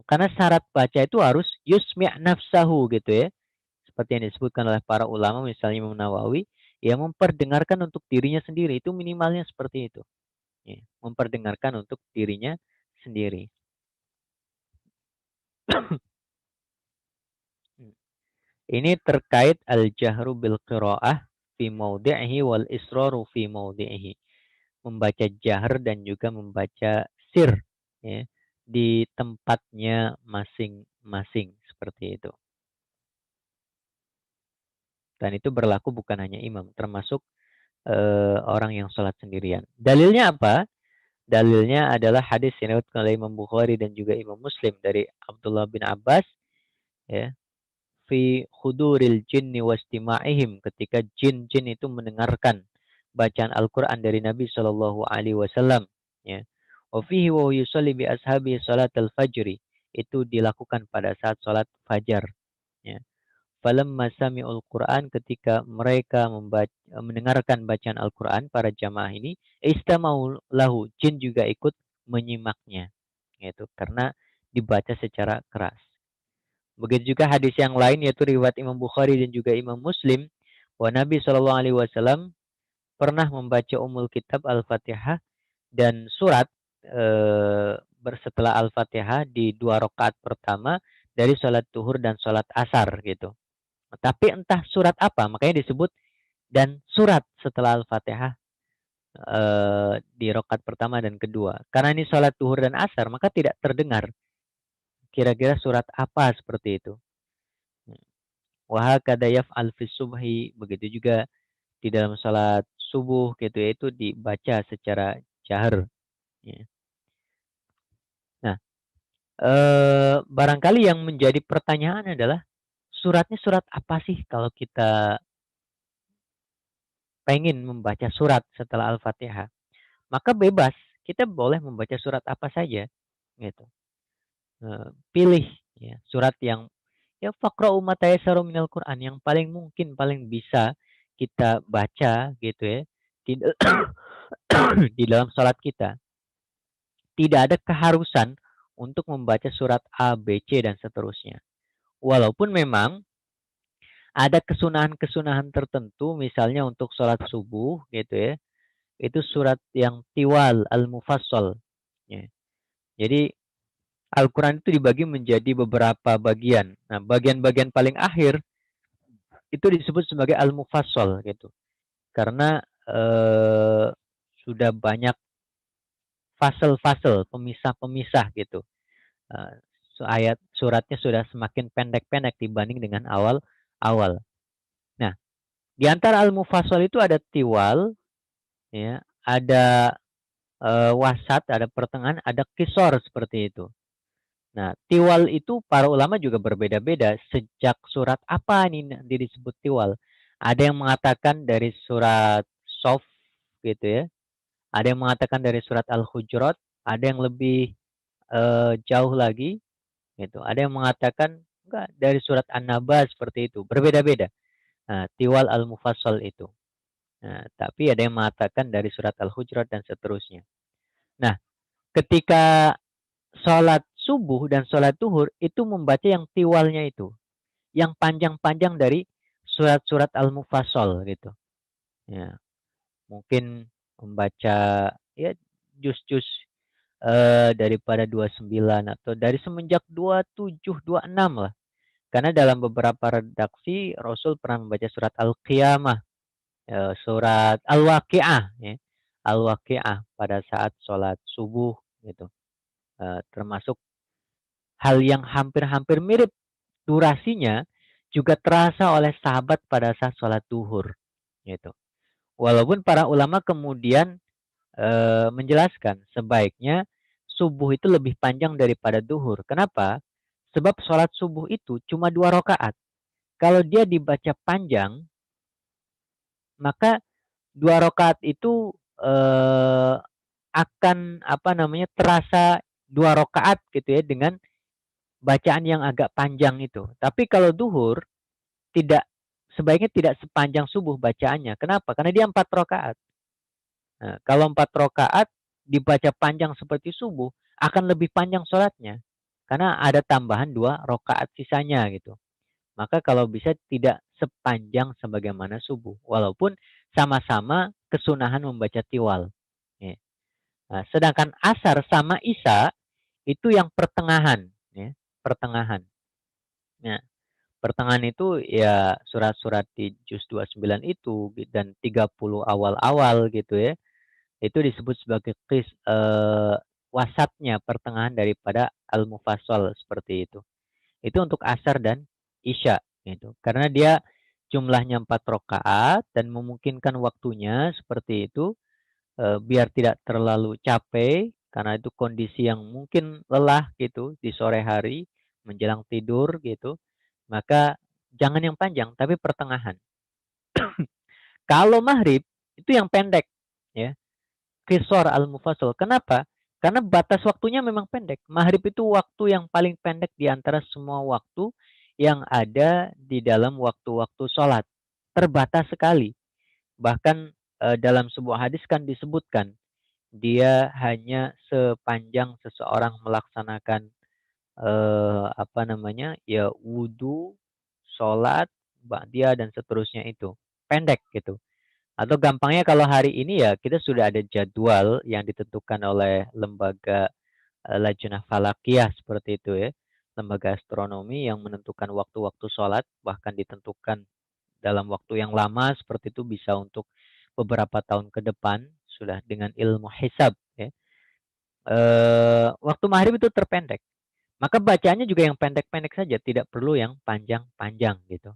Karena syarat baca itu harus yusmi' nafsahu gitu ya. Seperti yang disebutkan oleh para ulama, misalnya Imam Nawawi, ya memperdengarkan untuk dirinya sendiri. Itu minimalnya seperti itu. Ya, memperdengarkan untuk dirinya sendiri. Ini terkait al-jahru bil qiraah fi maudi'ihi wal israru fi maudi'ihi. Membaca jahr dan juga membaca sir ya, di tempatnya masing-masing seperti itu. Dan itu berlaku bukan hanya imam, termasuk orang yang sholat sendirian. Dalilnya apa? Dalilnya adalah hadis yang diriwayatkan oleh Imam Bukhari dan juga Imam Muslim dari Abdullah bin Abbas, ya, fi huduril jinni wastima'ihim, ketika jin-jin itu mendengarkan bacaan Al-Quran dari Nabi Shallallahu Alaihi Wasallam, ya. Wa fihi wa yusalli bi ashabi salat al-fajri, itu dilakukan pada saat salat fajar, ya. Falamma sami'ul Quran, ketika mereka mendengarkan bacaan Al-Quran, para jamaah ini, istamau lahu, jin juga ikut menyimaknya, yaitu karena dibaca secara keras. Begitu juga hadis yang lain, yaitu riwayat Imam Bukhari dan juga Imam Muslim, bahwa Nabi Shallallahu Alaihi Wasallam pernah membaca Ummul Kitab Al-Fatihah dan surat bersetelah Al-Fatihah di 2 rakaat pertama dari sholat duhur dan sholat asar gitu. Tapi entah surat apa, makanya disebut dan surat setelah Al-Fatihah di rakaat pertama dan kedua. Karena ini sholat duhur dan asar, maka tidak terdengar kira-kira surat apa seperti itu. Wahakada yaf'al fi subhi, begitu juga di dalam salat subuh gitu ya, itu dibaca secara jahar, ya. Nah, barangkali yang menjadi pertanyaan adalah suratnya surat apa sih kalau kita pengen membaca surat setelah Al-Fatihah? Maka bebas, kita boleh membaca surat apa saja gitu. Pilih ya surat yang, ya faqra'u ma tayassaru minal Qur'an, yang paling mungkin paling bisa kita baca gitu ya. Di, di dalam salat kita tidak ada keharusan untuk membaca surat A, B, C dan seterusnya. Walaupun memang ada kesunahan-kesunahan tertentu, misalnya untuk sholat subuh gitu ya, itu surat yang tiwal al-mufassal, ya. Jadi Al-Quran itu dibagi menjadi beberapa bagian. Nah, bagian-bagian paling akhir itu disebut sebagai al-mufassal gitu. Karena sudah banyak fasal-fasal, pemisah-pemisah gitu. Eh, ayat suratnya sudah semakin pendek-pendek dibanding dengan awal-awal. Nah, di antara al-mufassal itu ada tiwal, ya, ada wasat, ada pertengahan, ada kisor seperti itu. Nah, tiwal itu para ulama juga berbeda-beda sejak surat apa ini nanti disebut tiwal. Ada yang mengatakan dari surat Sof gitu ya. Ada yang mengatakan dari surat Al-Hujurat, ada yang lebih jauh lagi gitu. Ada yang mengatakan enggak dari surat An-Naba seperti itu. Berbeda-beda. Nah, tiwal al-mufassal itu. Nah, tapi ada yang mengatakan dari surat Al-Hujurat dan seterusnya. Nah, ketika sholat subuh dan sholat duhur itu membaca yang tiwalnya itu, yang panjang-panjang dari surat-surat al-mufassal gitu. Ya, mungkin membaca ya juz-juz daripada 29 atau dari semenjak 27, 26 lah. Karena dalam beberapa redaksi Rasul pernah membaca surat Al-Qiyamah, surat Al-Waqi'ah ya. Al-Waqi'ah pada saat sholat subuh gitu. Termasuk hal yang hampir-hampir mirip durasinya juga terasa oleh sahabat pada saat sholat duhur gitu. Walaupun para ulama kemudian menjelaskan sebaiknya subuh itu lebih panjang daripada duhur. Kenapa? Sebab sholat subuh itu cuma 2 rakaat. Kalau dia dibaca panjang, maka 2 rakaat itu akan apa namanya terasa 2 rakaat gitu ya dengan bacaan yang agak panjang itu. Tapi kalau duhur tidak sebaiknya tidak sepanjang subuh bacaannya. Kenapa? Karena dia 4 rakaat. Nah, kalau 4 rakaat dibaca panjang seperti subuh akan lebih panjang sholatnya karena ada tambahan 2 rakaat sisanya gitu. Maka kalau bisa tidak sepanjang sebagaimana subuh, walaupun sama-sama kesunahan membaca tiwal. Ya. Nah, sedangkan asar sama isya itu yang pertengahan, ya, pertengahan. Nah, pertengahan itu ya surat-surat di juz 29 itu dan 30 awal-awal gitu ya. Itu disebut sebagai wasatnya pertengahan daripada al-mufassal seperti itu. Itu untuk asar dan isya gitu. Karena dia jumlahnya 4 rakaat dan memungkinkan waktunya seperti itu biar tidak terlalu capek karena itu kondisi yang mungkin lelah gitu di sore hari menjelang tidur gitu. Maka jangan yang panjang tapi pertengahan. Kalau maghrib itu yang pendek ya. Qisar al-mufassal. Kenapa? Karena batas waktunya memang pendek. Maghrib itu waktu yang paling pendek di antara semua waktu yang ada di dalam waktu-waktu sholat. Terbatas sekali. Bahkan dalam sebuah hadis kan disebutkan, dia hanya sepanjang seseorang melaksanakan apa namanya ya wudhu, sholat, ba'diyah dan seterusnya itu. Pendek gitu. Atau gampangnya kalau hari ini ya kita sudah ada jadwal yang ditentukan oleh lembaga Lajnah Falakiyah seperti itu ya. Lembaga astronomi yang menentukan waktu-waktu sholat bahkan ditentukan dalam waktu yang lama seperti itu bisa untuk beberapa tahun ke depan sudah dengan ilmu hisab ya. Waktu maghrib itu terpendek. Maka bacanya juga yang pendek-pendek saja, tidak perlu yang panjang-panjang gitu.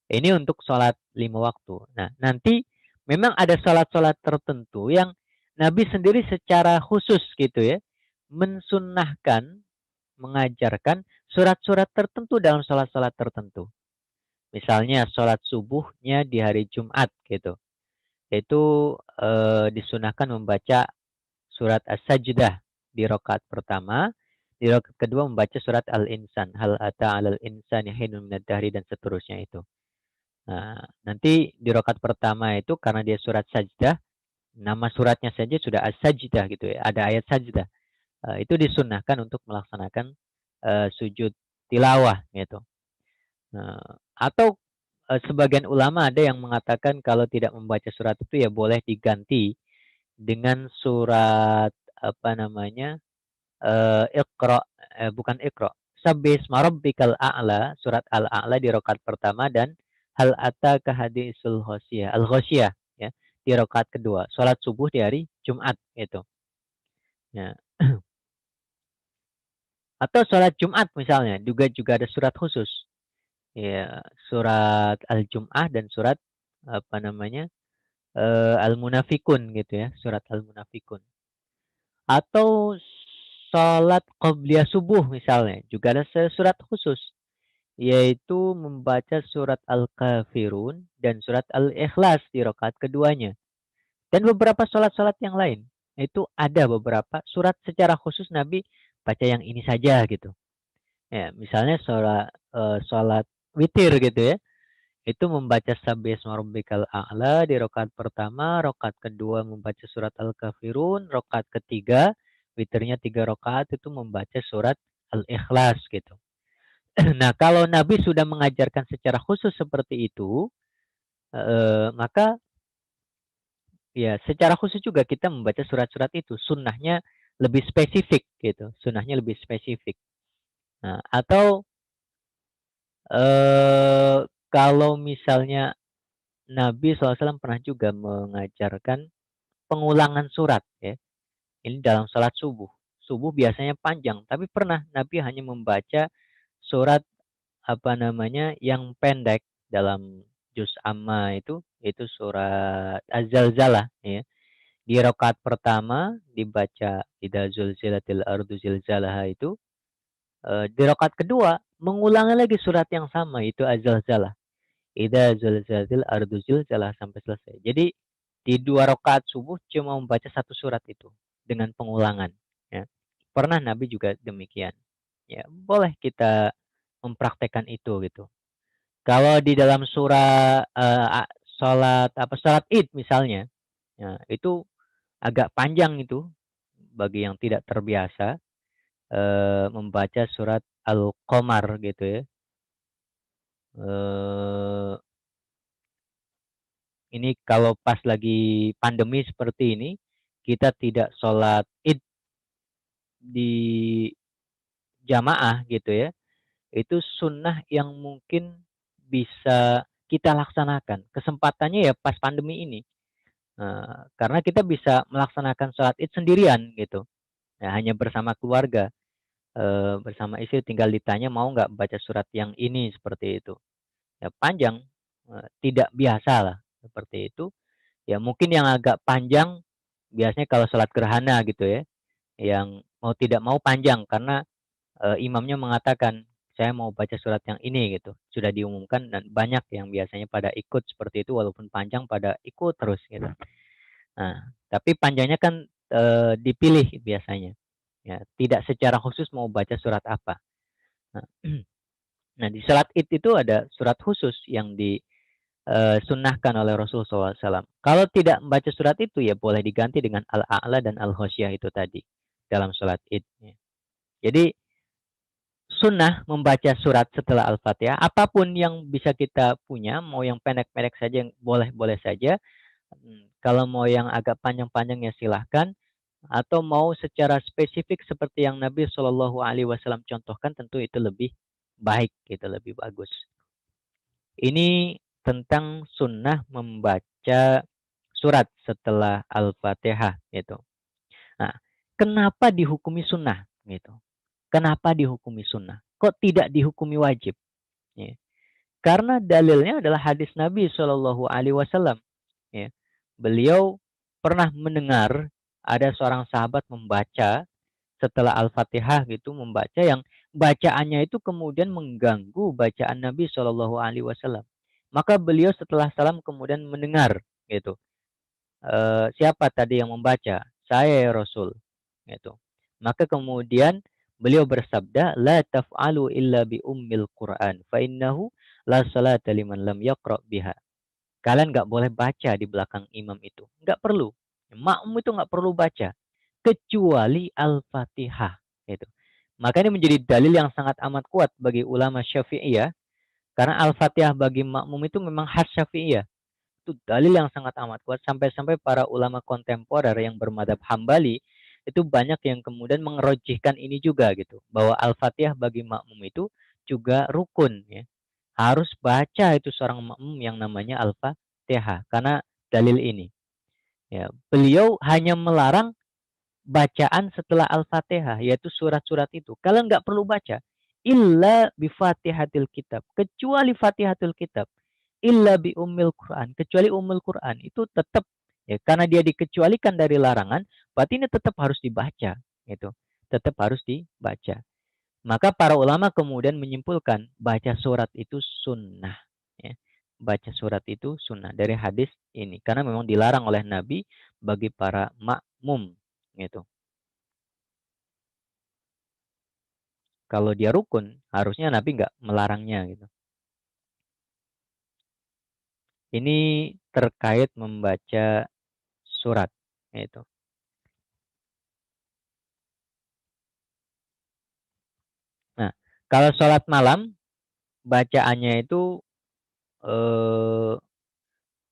Ini untuk sholat 5 waktu. Nah, nanti memang ada sholat-sholat tertentu yang Nabi sendiri secara khusus gitu ya, mensunnahkan, mengajarkan surat-surat tertentu dalam sholat-sholat tertentu. Misalnya sholat subuhnya di hari Jumat gitu. Itu disunahkan membaca surat As-Sajdah di rakaat pertama, di rakaat kedua membaca surat Al-Insan, hal ata 'alal insani hinun minad dahri dan seterusnya itu. Nah, nanti di rakaat pertama itu karena dia surat sajdah, nama suratnya saja sudah as-sajdah gitu ya, ada ayat sajdah. Itu disunahkan untuk melaksanakan sujud tilawah gitu. Nah, atau sebagian ulama ada yang mengatakan kalau tidak membaca surat itu ya boleh diganti dengan surat apa namanya Iqra, bukan Iqra. Sabbisma rabbikal a'la, surat Al-A'la di rakaat pertama dan hal ataka hadisul ghasyiyah, al-ghasyiyah ya, di rakaat kedua. Salat subuh di hari Jumat itu. Ya. Atau salat Jumat misalnya, juga ada surat khusus. Ya, surat Al-Jum'ah dan surat apa namanya? Al-Munafikun gitu ya, surat Al-Munafikun. Atau salat qabliyah subuh misalnya, juga ada surat khusus yaitu membaca surat Al-Kafirun dan surat Al-Ikhlas di rakaat keduanya. Dan beberapa sholat-sholat yang lain. Itu ada beberapa surat secara khusus Nabi baca yang ini saja gitu. Ya, misalnya sholat witir gitu ya. Itu membaca Sabbisma rabbikal a'la di rakaat pertama, rakaat kedua membaca surat Al-Kafirun, rakaat ketiga witirnya 3 rakaat itu membaca surat Al-Ikhlas gitu. Nah, kalau Nabi sudah mengajarkan secara khusus seperti itu, maka ya secara khusus juga kita membaca surat-surat itu. Sunnahnya lebih spesifik gitu. Sunnahnya lebih spesifik. Nah, atau eh, kalau misalnya Nabi SAW pernah juga mengajarkan pengulangan surat ya. Ini dalam salat subuh. Subuh biasanya panjang, tapi pernah Nabi hanya membaca surat apa namanya yang pendek dalam juz amma itu surat Az-Zalzalah ya. Di rakaat pertama dibaca idza zulzilatil ardu zilzalaha itu, di rakaat kedua mengulangi lagi surat yang sama itu az-zalzalah. Idza zulzilatil ardu zilzalaha sampai selesai. Jadi di 2 rakaat subuh cuma membaca satu surat itu dengan pengulangan, ya. Pernah Nabi juga demikian. Ya, boleh kita mempraktekkan itu gitu. Kalau di dalam surah salat salat Id misalnya, ya, itu agak panjang itu bagi yang tidak terbiasa membaca surat Al-Qamar gitu ya. Eh, ini kalau pas lagi pandemi seperti ini, kita tidak sholat Id di jamaah gitu ya. Itu sunnah yang mungkin bisa kita laksanakan. Kesempatannya ya pas pandemi ini. Karena kita bisa melaksanakan sholat id sendirian gitu. Ya, hanya bersama keluarga, bersama istri tinggal ditanya mau nggak baca surat yang ini seperti itu. Ya panjang, tidak biasa lah seperti itu. Ya mungkin yang agak panjang biasanya kalau sholat gerhana gitu ya, yang mau tidak mau panjang karena imamnya mengatakan, "Saya mau baca surat yang ini," gitu. Sudah diumumkan dan banyak yang biasanya pada ikut seperti itu walaupun panjang pada ikut terus gitu. Nah, tapi panjangnya kan, dipilih biasanya, ya, tidak secara khusus mau baca surat apa. Nah nah di salat Id itu ada surat khusus yang disunnahkan oleh Rasul SAW. Kalau tidak membaca surat itu ya boleh diganti dengan Al-A'la dan Al-Ghasyiyah itu tadi, dalam salat Id, ya. Jadi sunnah membaca surat setelah Al-Fatihah, apapun yang bisa kita punya, mau yang pendek-pendek saja boleh-boleh saja, kalau mau yang agak panjang-panjang ya silahkan, atau mau secara spesifik seperti yang Nabi Shallallahu Alaihi Wasallam contohkan, tentu itu lebih baik, gitu, lebih bagus. Ini tentang sunnah membaca surat setelah Al-Fatihah, gitu. Nah, kenapa dihukumi sunnah, gitu? Kenapa dihukumi sunnah? Kok tidak dihukumi wajib? Ya. Karena dalilnya adalah hadis Nabi Shallallahu Alaihi Wasallam. Ya. Beliau pernah mendengar ada seorang sahabat membaca setelah Al-Fatihah gitu, membaca yang bacaannya itu kemudian mengganggu bacaan Nabi Shallallahu Alaihi Wasallam. Maka beliau setelah salam kemudian mendengar gitu. Siapa tadi yang membaca? Saya ya Rasul. Gitu. Maka kemudian beliau bersabda, la taf'alu illa bi ummil Qur'an, fa innahu la salata liman lam yaqra biha. Kalian nggak boleh baca di belakang imam itu. Nggak perlu. Makmum itu nggak perlu baca. Kecuali Al-Fatihah. Gitu. Maka ini menjadi dalil yang sangat amat kuat bagi ulama Syafi'iyah. Karena Al-Fatihah bagi makmum itu memang khas Syafi'iyah. Itu dalil yang sangat amat kuat. Sampai-sampai para ulama kontemporer yang bermadhab Hambali itu banyak yang kemudian mengerojihkan ini juga gitu. Bahwa Al-Fatihah bagi makmum itu juga rukun, ya. Harus baca itu seorang makmum yang namanya Al-Fatihah karena dalil ini. Ya, beliau hanya melarang bacaan setelah Al-Fatihah, yaitu surat-surat itu. Kalian nggak perlu baca. Illa bi Fatihatil Kitab. Kecuali Fatihatul Kitab. Illa bi Ummil Quran. Kecuali Ummul Quran. Itu tetap, ya, karena dia dikecualikan dari larangan, berarti ini tetap harus dibaca. Gitu. Tetap harus dibaca. Maka para ulama kemudian menyimpulkan baca surat itu sunnah. Ya. Baca surat itu sunnah dari hadis ini. Karena memang dilarang oleh Nabi bagi para makmum. Gitu. Kalau dia rukun, harusnya Nabi nggak melarangnya. Gitu. Ini terkait membaca surat. Gitu. Nah, kalau sholat malam, bacaannya itu eh,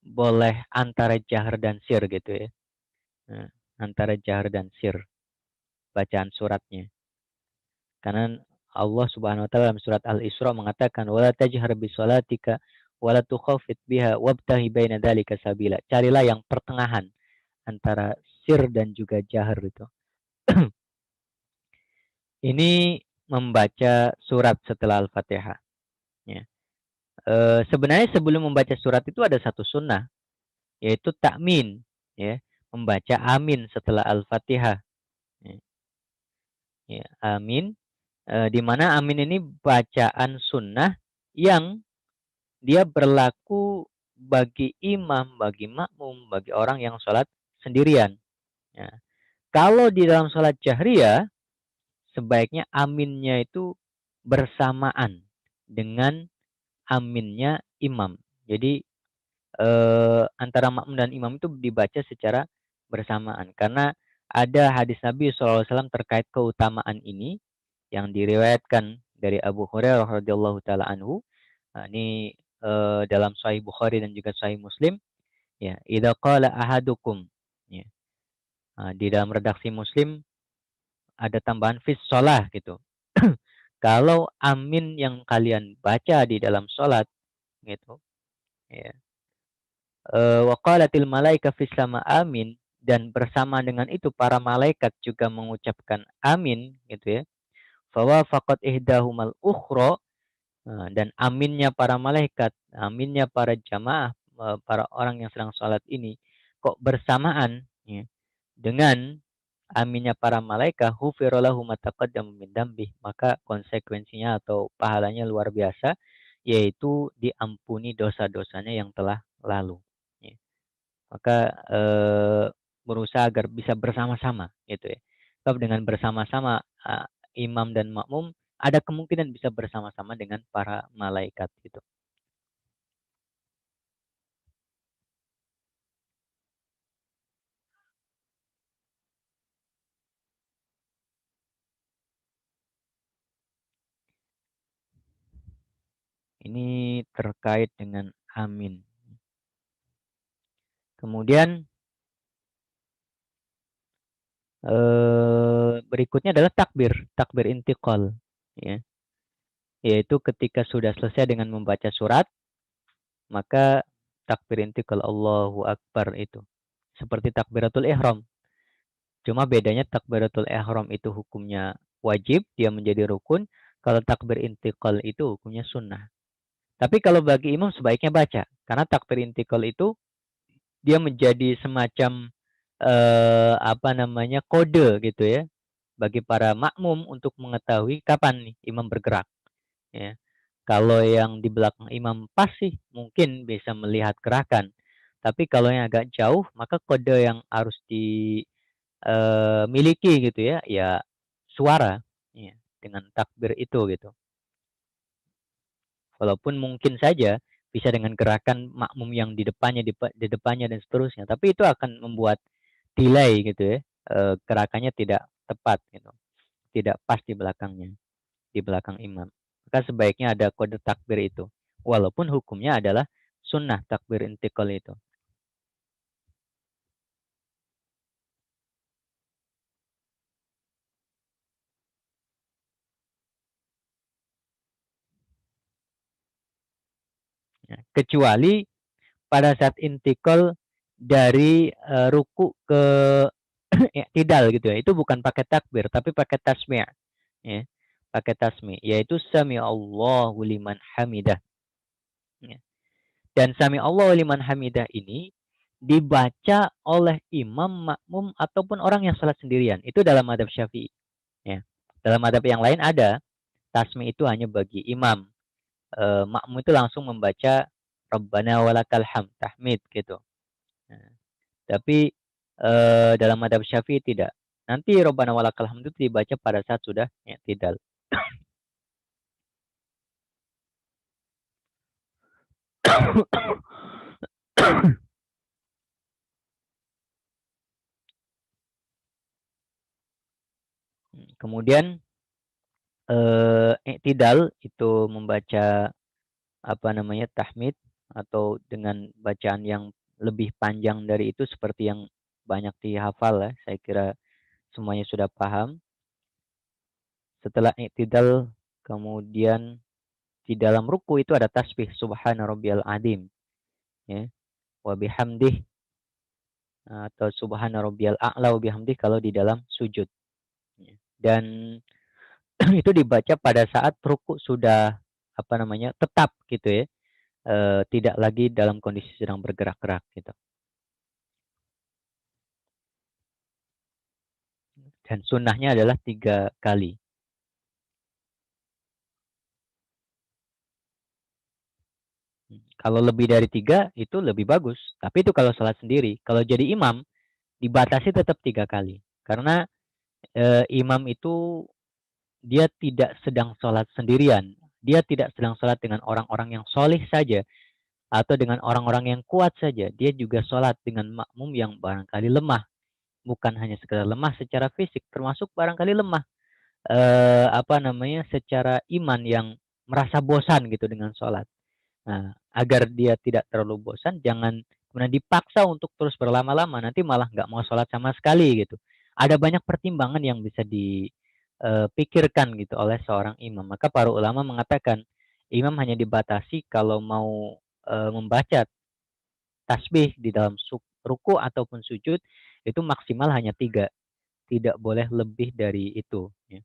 boleh antara jahar dan sir gitu ya. Nah, antara jahar dan sir bacaan suratnya. Karena Allah Subhanahu wa taala dalam surat Al-Isra mengatakan wala tajhar bisolatika wala tukhafit biha wabtahi baina dzalika sabila. Carilah yang pertengahan antara sir dan juga jahar itu. Ini membaca surat setelah Al-Fatihah. Ya. Sebenarnya sebelum membaca surat itu ada satu sunnah, yaitu takmin. Ya. membaca amin setelah Al-Fatihah. Ya, ya, amin. Di mana amin ini bacaan sunnah yang dia berlaku bagi imam, bagi makmum, bagi orang yang sholat sendirian. Ya. Kalau di dalam sholat jahriyah, sebaiknya aminnya itu bersamaan dengan aminnya imam. Jadi antara makmum dan imam itu dibaca secara bersamaan. Karena ada hadis Nabi SAW terkait keutamaan ini yang diriwayatkan dari Abu Hurairah radhiyallahu taala anhu. Nah, ini dalam Sahih Bukhari dan juga Sahih Muslim. Ya, idza qala ahadukum. Ya. Nah, di dalam redaksi Muslim ada tambahan fis sholah gitu. Kalau amin yang kalian baca di dalam sholat gitu, ya. Wa qalatil malaika fis sama amin, dan bersama dengan itu para malaikat juga mengucapkan amin gitu ya. Fawafaqat ihdahumal ukhra. Nah, dan aminnya para malaikat, aminnya para jamaah, para orang yang sedang sholat ini kok bersamaan ya, dengan aminnya para malaikat, hufirolahu mataqaddam min dambih, maka konsekuensinya atau pahalanya luar biasa, yaitu diampuni dosa-dosanya yang telah lalu. Ya. Maka berusaha agar bisa bersama-sama gitu ya. Sebab dengan bersama-sama imam dan makmum ada kemungkinan bisa bersama-sama dengan para malaikat gitu. Ini terkait dengan amin. Kemudian berikutnya adalah takbir, takbir intiqal, ya. Yaitu ketika sudah selesai dengan membaca surat, maka takbir intiqal Allahu Akbar itu. Seperti takbiratul ihram. Cuma bedanya takbiratul ihram itu hukumnya wajib, dia menjadi rukun. Kalau takbir intiqal itu hukumnya sunnah. Tapi kalau bagi imam sebaiknya baca. Karena takbir intiqal itu dia menjadi semacam apa namanya kode gitu ya bagi para makmum untuk mengetahui kapan nih imam bergerak ya. Kalau yang di belakang imam pas sih mungkin bisa melihat gerakan. Tapi kalau yang agak jauh maka kode yang harus dimiliki gitu ya, ya suara ya, dengan takbir itu gitu. Walaupun mungkin saja bisa dengan gerakan makmum yang di depannya dan seterusnya, tapi itu akan membuat delay gitu ya. Gerakannya tidak tepat gitu, tidak pas di belakangnya, di belakang imam. Maka sebaiknya ada kode takbir itu. Walaupun hukumnya adalah sunnah takbir intikal itu. Ya. Kecuali pada saat intikal dari ruku ke i'tidal gitu ya. Itu bukan pakai takbir, tapi pakai tasmi'. Ya. Pakai tasmi', yaitu sami Allahu liman hamidah. Ya. Dan sami Allahu liman hamidah ini dibaca oleh imam, makmum, ataupun orang yang salat sendirian. Itu dalam madhab Syafi'i. Ya. Dalam madhab yang lain ada tasmi itu hanya bagi imam. Makmum itu langsung membaca Rabbana walakal hamd, tahmid gitu. Nah, tapi dalam madhab Syafi'i tidak. Nanti Rabbana walakal hamd itu dibaca pada saat sudah i'tidal. Kemudian i'tidal itu membaca apa namanya tahmid atau dengan bacaan yang lebih panjang dari itu seperti yang banyak dihafal ya. Saya kira semuanya sudah paham. Setelah i'tidal kemudian di dalam ruku itu ada tasbih subhana rabbiyal azim ya, wa bihamdih atau subhana rabbiyal a'la wa bihamdih kalau di dalam sujud ya. Dan itu dibaca pada saat ruku sudah apa namanya tetap gitu ya, tidak lagi dalam kondisi sedang bergerak-gerak gitu. Dan sunnahnya adalah 3 kali. Kalau lebih dari 3 itu lebih bagus. Tapi itu kalau sholat sendiri. Kalau jadi imam dibatasi tetap 3 kali. Karena imam itu dia tidak sedang sholat sendirian. Dia tidak sedang sholat dengan orang-orang yang solih saja. Atau dengan orang-orang yang kuat saja. Dia juga sholat dengan makmum yang barangkali lemah. Bukan hanya sekedar lemah secara fisik. Termasuk barangkali lemah. Secara iman yang merasa bosan gitu dengan sholat. Nah, agar dia tidak terlalu bosan, jangan kemudian dipaksa untuk terus berlama-lama, nanti malah nggak mau sholat sama sekali gitu. Ada banyak pertimbangan yang bisa dipikirkan gitu oleh seorang imam. Maka para ulama mengatakan imam hanya dibatasi kalau mau membaca tasbih di dalam ruku ataupun sujud itu maksimal hanya 3, tidak boleh lebih dari itu. Ya.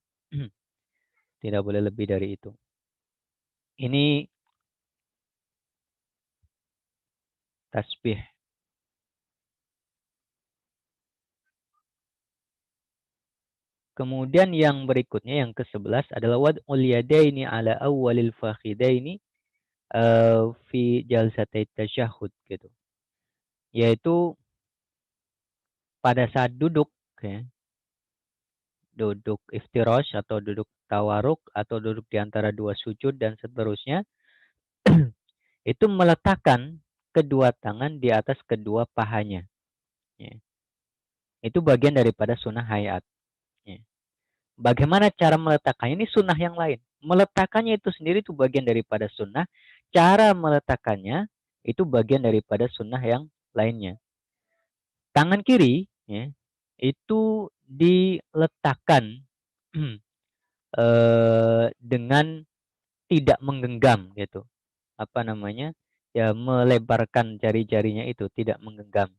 Tidak boleh lebih dari itu. Ini tasbih. Kemudian yang berikutnya yang ke-11 adalah wad'ul yadaini ala awwalil fakhidaini fi jalsatay tasyahud gitu. Yaitu pada saat duduk ya, duduk iftirash atau duduk tawaruk atau duduk di antara 2 sujud dan seterusnya itu meletakkan kedua tangan di atas kedua pahanya. Ya. Itu bagian daripada sunnah hayat. Ya. Bagaimana cara meletakkannya? Ini sunnah yang lain. Meletakkannya itu sendiri itu bagian daripada sunnah. Cara meletakkannya itu bagian daripada sunnah yang lainnya. Tangan kiri ya, itu diletakkan dengan tidak menggenggam gitu. Apa namanya? Ya melebarkan jari-jarinya itu tidak menggenggam.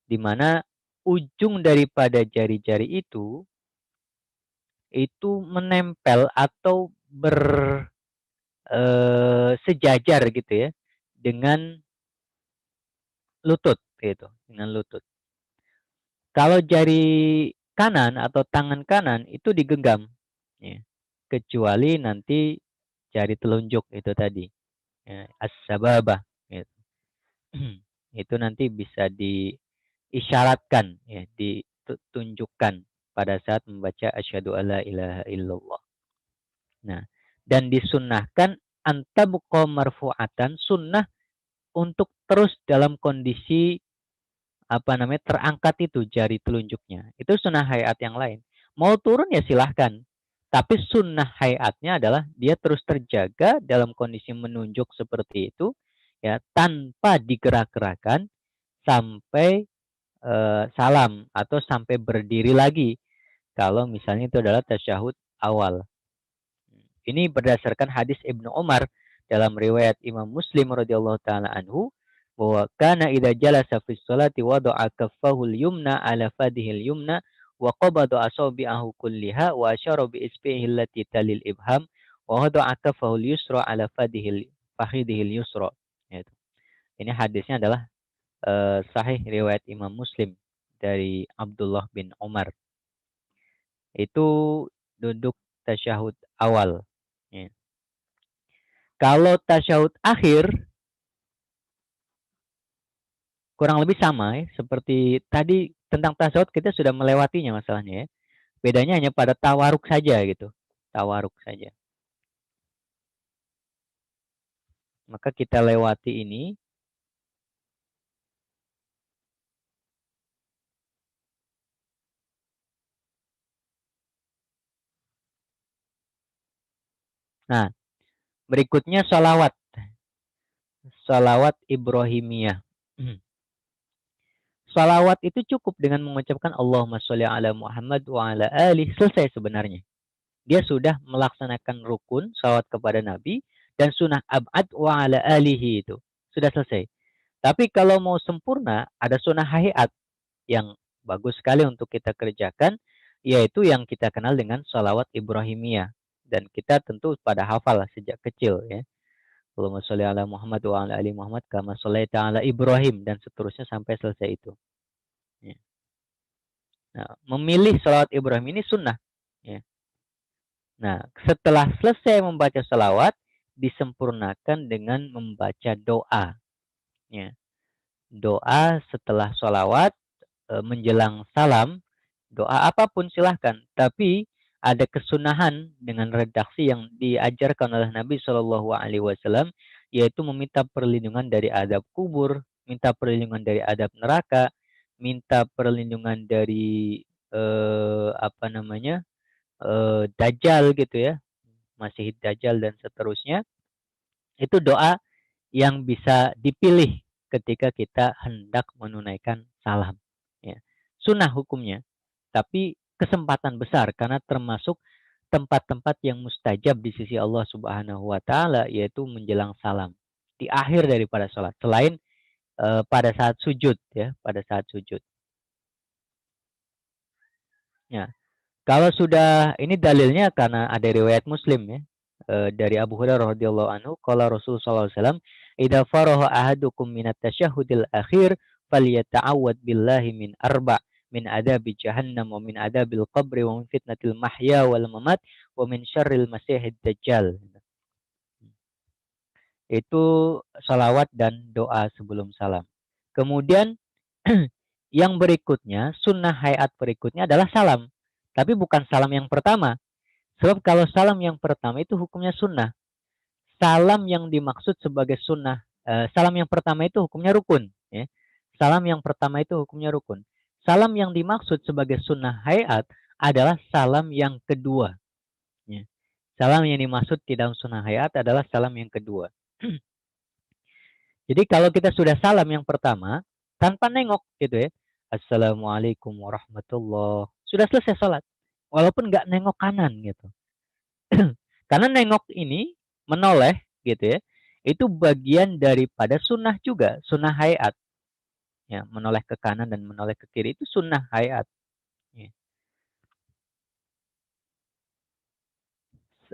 Di mana ujung daripada jari-jari itu menempel atau sejajar gitu ya dengan lutut gitu, dengan lutut. Kalau jari kanan atau tangan kanan itu digenggam, ya. Kecuali nanti jari telunjuk itu tadi, ya, as-sababah, gitu. Itu nanti bisa diisyaratkan, ya, ditunjukkan pada saat membaca asyhadu alla ilaha illallah. Nah, dan disunnahkan antabqa marfu'atan, sunnah untuk terus dalam kondisi terangkat itu jari telunjuknya. Itu sunnah hayat yang lain. Mau turun ya silahkan. Tapi sunnah hayatnya adalah dia terus terjaga dalam kondisi menunjuk seperti itu ya tanpa digerak-gerakan sampai salam atau sampai berdiri lagi. Kalau misalnya itu adalah tasyahud awal. Ini berdasarkan hadis Ibnu Umar dalam riwayat Imam Muslim radhiyallahu taala anhu bahwa kana idza jalasa fi sholati wada'a kaffahu al-yumna ala fadihi al-yumna wa qabada asabi'ahu kulliha wa asyara bi isbihi allati talil ibham wa wada'a kaffahu al-yusra ala fakhidihi al-yusra. Gitu. Ini hadisnya adalah sahih riwayat Imam Muslim dari Abdullah bin Umar. Itu duduk tasyahud awal. Ya. Kalau tasyahud akhir kurang lebih sama ya, seperti tadi tentang tasyahud kita sudah melewatinya masalahnya ya. Bedanya hanya pada tawaruk saja gitu. Tawaruk saja. Maka kita lewati ini. Nah, berikutnya sholawat. Sholawat Ibrahimiyah. Sholawat itu cukup dengan mengucapkan Allahumma sholli ala Muhammad wa ala ali. Selesai sebenarnya. Dia sudah melaksanakan rukun sholawat kepada Nabi dan sunnah ab'ad wa ala alihi itu. Sudah selesai. Tapi kalau mau sempurna, ada sunnah hayat yang bagus sekali untuk kita kerjakan, yaitu yang kita kenal dengan sholawat Ibrahimiyah. Dan kita tentu pada hafal sejak kecil ya. Allahumma sholli ala Muhammad wa ala ali Muhammad kama shollaita ala Ibrahim dan seterusnya sampai selesai itu. Ya. Nah, memilih salawat Ibrahim ini sunnah. Ya. Nah, setelah selesai membaca salawat, disempurnakan dengan membaca doa. Ya. Doa setelah salawat, menjelang salam, doa apapun silahkan. Tapi ada kesunahan dengan redaksi yang diajarkan oleh Nabi Shallallahu Alaihi Wasallam, yaitu meminta perlindungan dari adab kubur, minta perlindungan dari adab neraka, minta perlindungan dari apa namanya dajjal gitu ya, masih dajjal dan seterusnya. Itu doa yang bisa dipilih ketika kita hendak menunaikan salam. Ya. Sunnah hukumnya, tapi kesempatan besar karena termasuk tempat-tempat yang mustajab di sisi Allah Subhanahu wa taala, yaitu menjelang salam di akhir daripada sholat, selain pada saat sujud ya, pada saat sujud. Ya, kalau sudah ini dalilnya karena ada riwayat Muslim ya, dari Abu Hurairah radhiyallahu anhu, qala Rasul sallallahu alaihi wasallam, "Idza faraha ahadukum minat tasyahhudil akhir falyata'awwad billahi min arba' min adabi jahannam wa min adabil qabri wa min fitnatil mahya wal mamat wa min syarril masihid dajjal." Itu salawat dan doa sebelum salam. Kemudian yang berikutnya, sunnah hayat berikutnya adalah salam. Tapi bukan salam yang pertama. Sebab kalau salam yang pertama itu hukumnya sunnah. Salam yang dimaksud sebagai sunnah, salam yang pertama itu hukumnya rukun. Ya. Salam yang pertama itu hukumnya rukun. Salam yang dimaksud sebagai sunnah hayat adalah salam yang kedua. Ya. Salam yang dimaksud di dalam sunnah hayat adalah salam yang kedua. Jadi kalau kita sudah salam yang pertama, tanpa nengok gitu ya. Assalamualaikum warahmatullah. Sudah selesai sholat. Walaupun nggak nengok kanan gitu. Karena nengok ini menoleh gitu ya. Itu bagian daripada sunnah juga, sunnah hayat. Ya, menoleh ke kanan dan menoleh ke kiri itu sunnah hayat. Ya.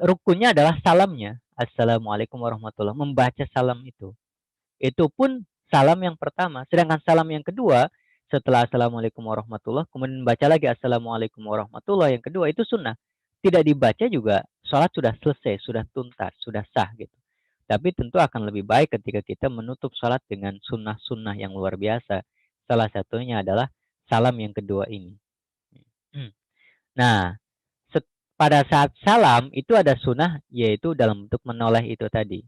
Rukunnya adalah salamnya. Assalamualaikum warahmatullah. Membaca salam itu. Itu pun salam yang pertama. Sedangkan salam yang kedua, setelah Assalamualaikum warahmatullah, kemudian baca lagi Assalamualaikum warahmatullah, yang kedua itu sunnah. Tidak dibaca juga, sholat sudah selesai, sudah tuntas, sudah sah gitu. Tapi tentu akan lebih baik ketika kita menutup sholat dengan sunnah-sunnah yang luar biasa. Salah satunya adalah salam yang kedua ini. Nah, pada saat salam itu ada sunnah, yaitu dalam bentuk menoleh itu tadi.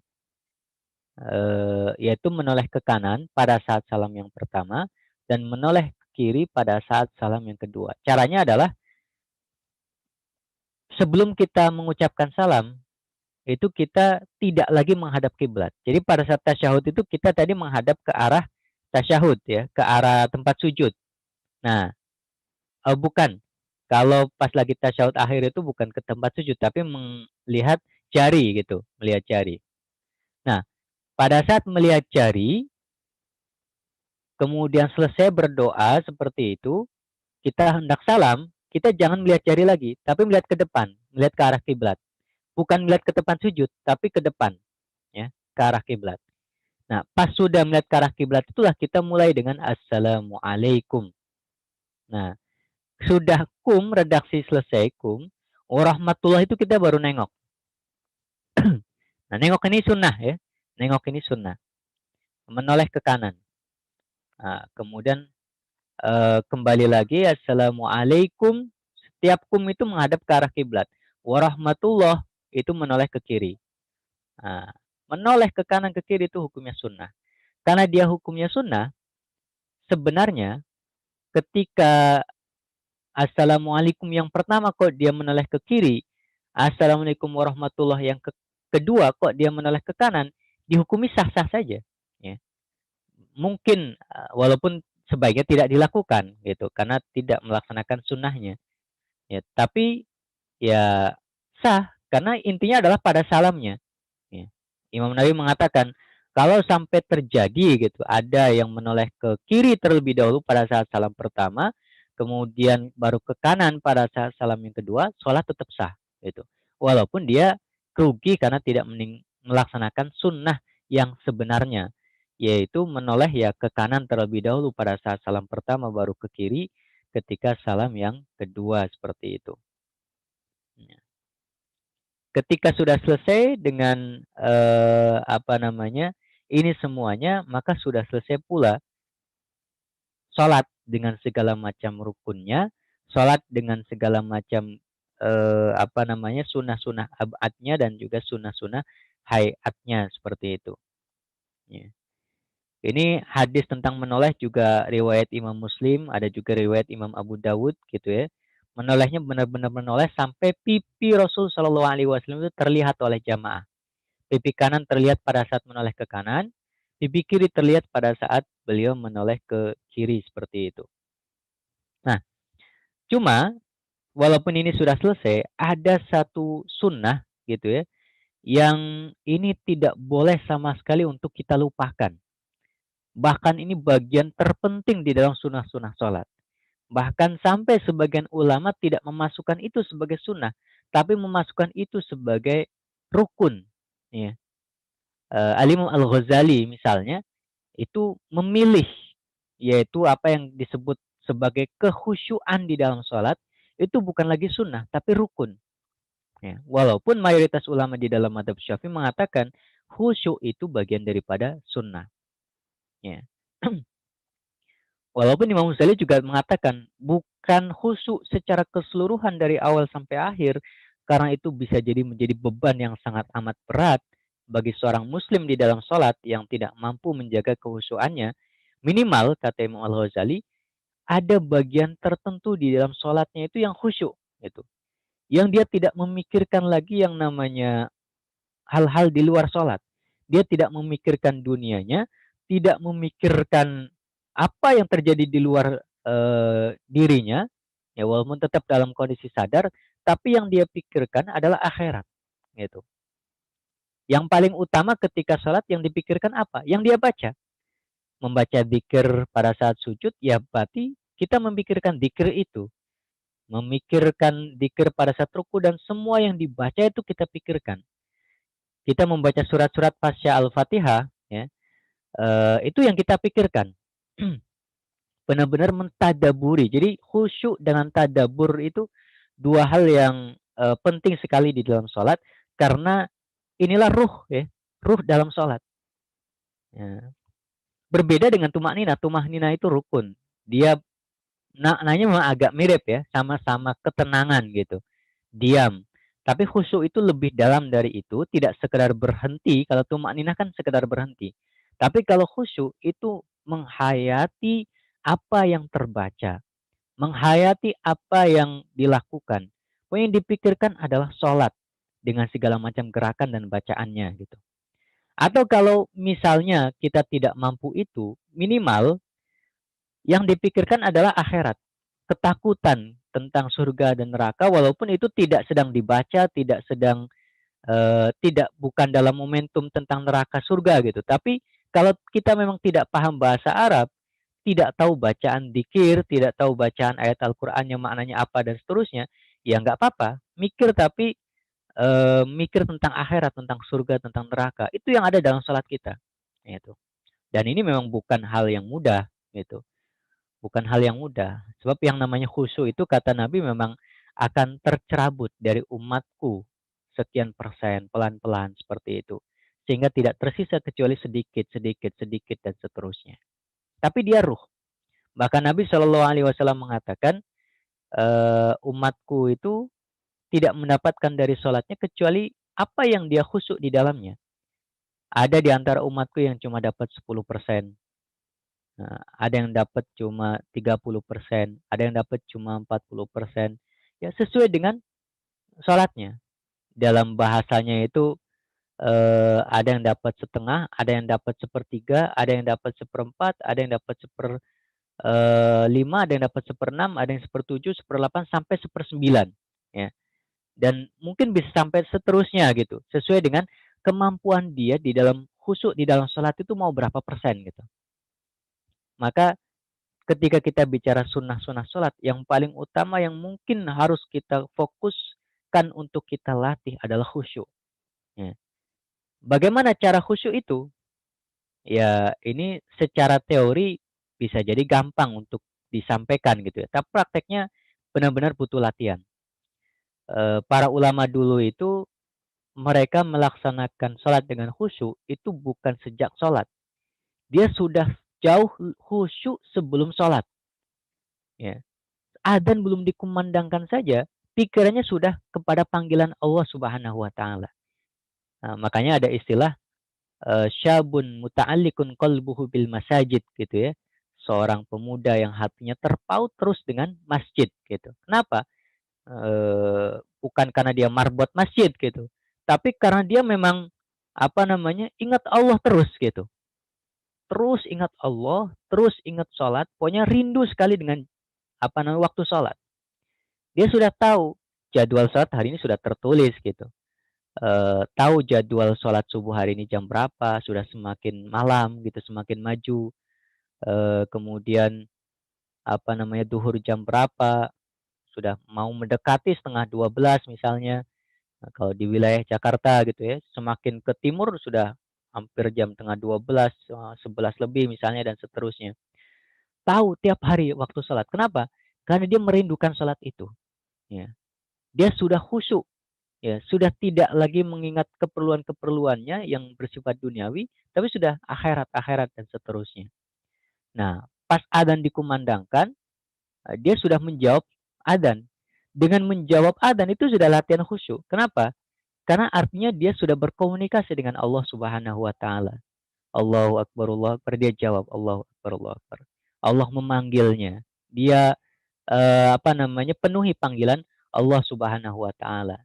Yaitu menoleh ke kanan pada saat salam yang pertama dan menoleh ke kiri pada saat salam yang kedua. Caranya adalah sebelum kita mengucapkan salam, itu kita tidak lagi menghadap kiblat. Jadi pada saat tasyahud itu kita tadi menghadap ke arah tasyahud ya, ke arah tempat sujud. Nah, bukan. Kalau pas lagi tasyahud akhir itu bukan ke tempat sujud, tapi melihat jari gitu, melihat jari. Nah, pada saat melihat jari, kemudian selesai berdoa seperti itu, kita hendak salam, kita jangan melihat jari lagi, tapi melihat ke depan, melihat ke arah kiblat. Bukan melihat ke depan sujud, tapi ke depan, ya, ke arah kiblat. Nah, pas sudah melihat ke arah kiblat itulah kita mulai dengan Assalamualaikum. Nah, sudah redaksi selesai warahmatullah itu kita baru nengok. Nah, nengok ini sunnah ya. Nengok ini sunnah. Menoleh ke kanan. Nah, kemudian kembali lagi Assalamualaikum. Setiap itu menghadap ke arah kiblat. Warahmatullah itu menoleh ke kiri. Nah, menoleh ke kanan ke kiri itu hukumnya sunnah. Karena dia hukumnya sunnah, sebenarnya ketika Assalamualaikum yang pertama kok dia menoleh ke kiri, Assalamualaikum warahmatullah yang kedua kok dia menoleh ke kanan, dihukumi sah-sah saja. Ya. Mungkin walaupun sebaiknya tidak dilakukan gitu, karena tidak melaksanakan sunnahnya. Ya, tapi ya sah karena intinya adalah pada salamnya. Ya. Imam Nawawi mengatakan kalau sampai terjadi gitu ada yang menoleh ke kiri terlebih dahulu pada saat salam pertama, kemudian baru ke kanan pada saat salam yang kedua, sholat tetap sah gitu. Walaupun dia rugi karena tidak melaksanakan sunnah yang sebenarnya, yaitu menoleh ya ke kanan terlebih dahulu pada saat salam pertama baru ke kiri, ketika salam yang kedua, seperti itu. Ya. Ketika sudah selesai dengan, apa namanya, ini semuanya, maka sudah selesai pula sholat dengan segala macam rukunnya, sholat dengan segala macam, apa namanya, sunnah-sunnah abadnya dan juga sunnah-sunnah hayatnya, seperti itu, ya. Ini hadis tentang menoleh juga riwayat Imam Muslim, ada juga riwayat Imam Abu Dawud, gitu ya. Menolehnya benar-benar menoleh sampai pipi Rasul Shallallahu alaihi wasallam itu terlihat oleh jamaah. Pipi kanan terlihat pada saat menoleh ke kanan, pipi kiri terlihat pada saat beliau menoleh ke kiri, seperti itu. Nah, cuma walaupun ini sudah selesai, ada satu sunnah, gitu ya, yang ini tidak boleh sama sekali untuk kita lupakan. Bahkan ini bagian terpenting di dalam sunnah-sunnah sholat. Bahkan sampai sebagian ulama tidak memasukkan itu sebagai sunnah, tapi memasukkan itu sebagai rukun. Ya. Al-Imam Al-Ghazali misalnya, itu memilih, yaitu apa yang disebut sebagai kekhusyuan di dalam sholat, itu bukan lagi sunnah, tapi rukun. Ya. Walaupun mayoritas ulama di dalam madhab Syafi'i mengatakan khusyuk itu bagian daripada sunnah. Ya. Walaupun Imam Ghazali juga mengatakan bukan khusyuk secara keseluruhan dari awal sampai akhir, karena itu bisa jadi menjadi beban yang sangat amat berat bagi seorang muslim di dalam sholat yang tidak mampu menjaga kekhusyuannya. Minimal, kata Imam Al-Ghazali, ada bagian tertentu di dalam sholatnya itu yang khusyuk, gitu. Yang dia tidak memikirkan lagi yang namanya hal-hal di luar sholat. Dia tidak memikirkan dunianya, tidak memikirkan apa yang terjadi di luar dirinya, ya walaupun tetap dalam kondisi sadar, tapi yang dia pikirkan adalah akhirat, gitu. Yang paling utama ketika sholat yang dipikirkan apa? Yang dia baca. Membaca zikir pada saat sujud, ya berarti kita memikirkan zikir itu. Memikirkan zikir pada saat ruku dan semua yang dibaca itu kita pikirkan. Kita membaca surat-surat pasca Al-Fatihah, ya, itu yang kita pikirkan. Benar-benar mentadaburi. Jadi khusyuk dengan tadabur itu dua hal yang penting sekali di dalam sholat, karena inilah ruh, ya, ruh dalam sholat. Ya. Berbeda dengan tumak nina. Tumak nina itu rukun. Dia maknanya memang agak mirip, ya, sama-sama ketenangan gitu, diam. Tapi khusyuk itu lebih dalam dari itu, tidak sekedar berhenti. Kalau tumak nina kan sekedar berhenti. Tapi kalau khusyuk itu menghayati apa yang terbaca, menghayati apa yang dilakukan. Poin yang dipikirkan adalah sholat dengan segala macam gerakan dan bacaannya, gitu. Atau kalau misalnya kita tidak mampu itu, minimal yang dipikirkan adalah akhirat, ketakutan tentang surga dan neraka, walaupun itu tidak sedang dibaca, tidak sedang tidak bukan dalam momentum tentang neraka surga, gitu. Tapi kalau kita memang tidak paham bahasa Arab, tidak tahu bacaan dikir, tidak tahu bacaan ayat Al-Qur'an yang maknanya apa dan seterusnya, ya nggak apa-apa, mikir tapi mikir tentang akhirat, tentang surga, tentang neraka. Itu yang ada dalam salat kita, gitu. Dan ini memang bukan hal yang mudah, gitu. Bukan hal yang mudah. Sebab yang namanya khusyuk itu kata Nabi memang akan tercerabut dari umatku sekian persen, pelan-pelan seperti itu. Sehingga tidak tersisa kecuali sedikit, sedikit, sedikit dan seterusnya. Tapi dia ruh. Bahkan Nabi Shallallahu Alaihi Wasallam mengatakan umatku itu tidak mendapatkan dari sholatnya kecuali apa yang dia khusyuk di dalamnya. Ada di antara umatku yang cuma dapat 10%. Nah, ada yang dapat cuma 30%, ada yang dapat cuma 40%. Ya sesuai dengan sholatnya. Dalam bahasanya itu ada yang dapat setengah, ada yang dapat sepertiga, ada yang dapat seperempat, ada yang dapat lima, ada yang dapat seperenam, ada yang sepertujuh, seperdelapan, sampai sepersembilan. Ya. Dan mungkin bisa sampai seterusnya gitu. Sesuai dengan kemampuan dia di dalam khusyuk di dalam sholat itu mau berapa persen gitu. Maka ketika kita bicara sunnah-sunnah sholat, yang paling utama yang mungkin harus kita fokuskan untuk kita latih adalah khusyuk. Ya. Bagaimana cara khusyuk itu? Ya, ini secara teori bisa jadi gampang untuk disampaikan gitu ya. Tapi prakteknya benar-benar butuh latihan. Para ulama dulu itu mereka melaksanakan sholat dengan khusyuk itu bukan sejak sholat. Dia sudah jauh khusyuk sebelum sholat. Ya. Adzan belum dikumandangkan saja, pikirannya sudah kepada panggilan Allah Subhanahu wa taala. Nah, makanya ada istilah syabun muta'alliqun qalbuhu bil masajid gitu ya. Seorang pemuda yang hatinya terpaut terus dengan masjid gitu. Kenapa? Bukan karena dia marbot masjid gitu, tapi karena dia memang apa namanya ingat Allah terus gitu, terus ingat Allah, terus ingat sholat, pokoknya rindu sekali dengan apa namanya waktu sholat. Dia sudah tahu jadwal sholat hari ini sudah tertulis gitu. Tahu jadwal sholat subuh hari ini jam berapa, sudah semakin malam gitu, semakin maju. Kemudian apa namanya duhur jam berapa, sudah mau mendekati setengah 12 misalnya. Nah, kalau di wilayah Jakarta gitu ya, semakin ke timur sudah hampir jam tengah 12, 11 lebih misalnya dan seterusnya. Tahu tiap hari waktu sholat. Kenapa? Karena dia merindukan sholat itu. Ya. Dia sudah khusyuk. Ya, sudah tidak lagi mengingat keperluan-keperluannya yang bersifat duniawi, tapi sudah akhirat-akhirat dan seterusnya. Nah, pas adzan dikumandangkan, dia sudah menjawab adzan. Dengan menjawab adzan itu sudah latihan khusyuk. Kenapa? Karena artinya dia sudah berkomunikasi dengan Allah Subhanahu wa taala. Allahu akbar, Allahu akbar, dia jawab Allahu akbar, Allahu akbar. Allah memanggilnya. Dia apa namanya? Penuhi panggilan Allah Subhanahu wa taala.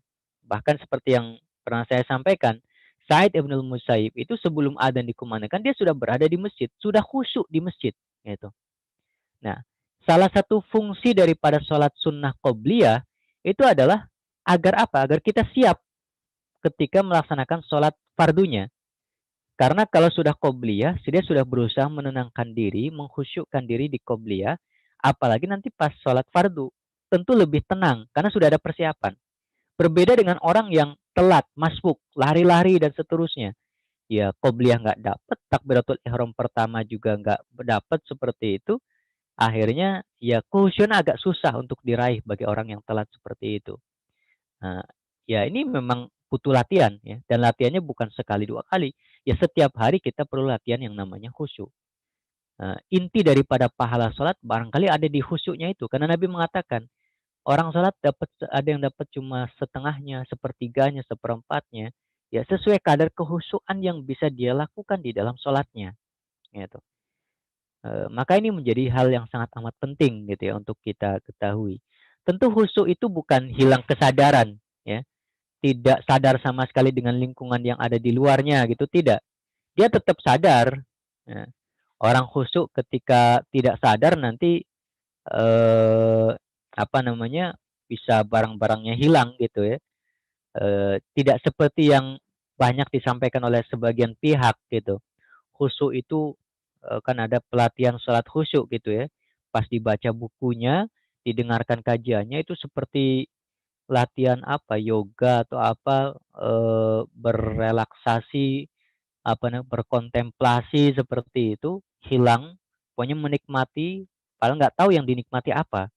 Bahkan seperti yang pernah saya sampaikan, Sa'id Ibnul Musayyib itu sebelum adzan dikumandangkan dia sudah berada di masjid, sudah khusyuk di masjid gitu. Nah, salah satu fungsi daripada sholat sunnah qobliyah itu adalah agar apa? Agar kita siap ketika melaksanakan sholat fardunya. Karena kalau sudah qobliyah, dia sudah berusaha menenangkan diri, mengkhusyukkan diri di qobliyah, apalagi nanti pas sholat fardu, tentu lebih tenang karena sudah ada persiapan. Berbeda dengan orang yang telat, masbuk, lari-lari dan seterusnya. Ya qobliyah nggak dapat, takbiratul ihram pertama juga nggak dapat seperti itu. Akhirnya ya khusyuk agak susah untuk diraih bagi orang yang telat seperti itu. Nah, ya ini memang butuh latihan ya, dan latihannya bukan sekali dua kali. Ya setiap hari kita perlu latihan yang namanya khusyuk. Inti daripada pahala sholat barangkali ada di khusyuknya itu. Karena Nabi mengatakan, orang sholat dapat ada yang dapat cuma setengahnya, sepertiganya, seperempatnya. Ya sesuai kadar kehusyukan yang bisa dia lakukan di dalam sholatnya. Gitu. Maka ini menjadi hal yang sangat amat penting gitu ya untuk kita ketahui. Tentu khusyuk itu bukan hilang kesadaran ya, tidak sadar sama sekali dengan lingkungan yang ada di luarnya gitu, tidak. Dia tetap sadar. Ya. Orang khusyuk ketika tidak sadar nanti apa namanya bisa barang-barangnya hilang gitu ya. Tidak seperti yang banyak disampaikan oleh sebagian pihak gitu. Khusyuk itu kan ada pelatihan sholat khusyuk gitu ya. Pas dibaca bukunya, didengarkan kajiannya itu seperti latihan apa yoga atau apa berrelaksasi apa namanya berkontemplasi seperti itu hilang pokoknya menikmati padahal nggak tahu yang dinikmati apa.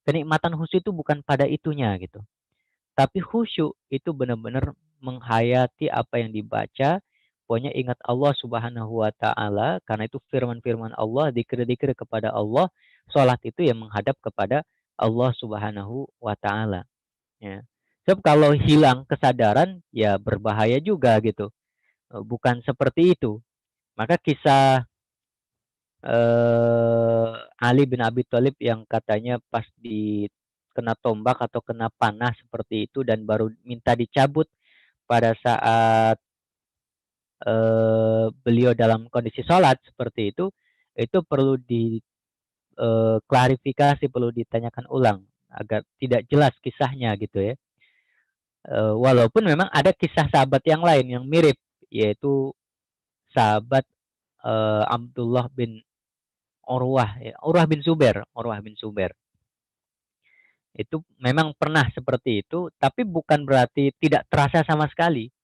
Kenikmatan khusyuk itu bukan pada itunya gitu, tapi khusyuk itu benar-benar menghayati apa yang dibaca. Pokoknya ingat Allah Subhanahu wa taala karena itu firman-firman Allah, zikir-zikir kepada Allah. Salat itu yang menghadap kepada Allah Subhanahu wa taala, ya. Sebab kalau hilang kesadaran ya berbahaya juga gitu. Bukan seperti itu. Maka kisah Ali bin Abi Thalib yang katanya pas di kena tombak atau kena panah seperti itu dan baru minta dicabut pada saat beliau dalam kondisi sholat seperti itu perlu diklarifikasi, perlu ditanyakan ulang agar tidak jelas kisahnya gitu ya. Walaupun memang ada kisah sahabat yang lain yang mirip, yaitu sahabat Abdullah bin Urwah, ya, Urwah bin Zubair. Itu memang pernah seperti itu, tapi bukan berarti tidak terasa sama sekali.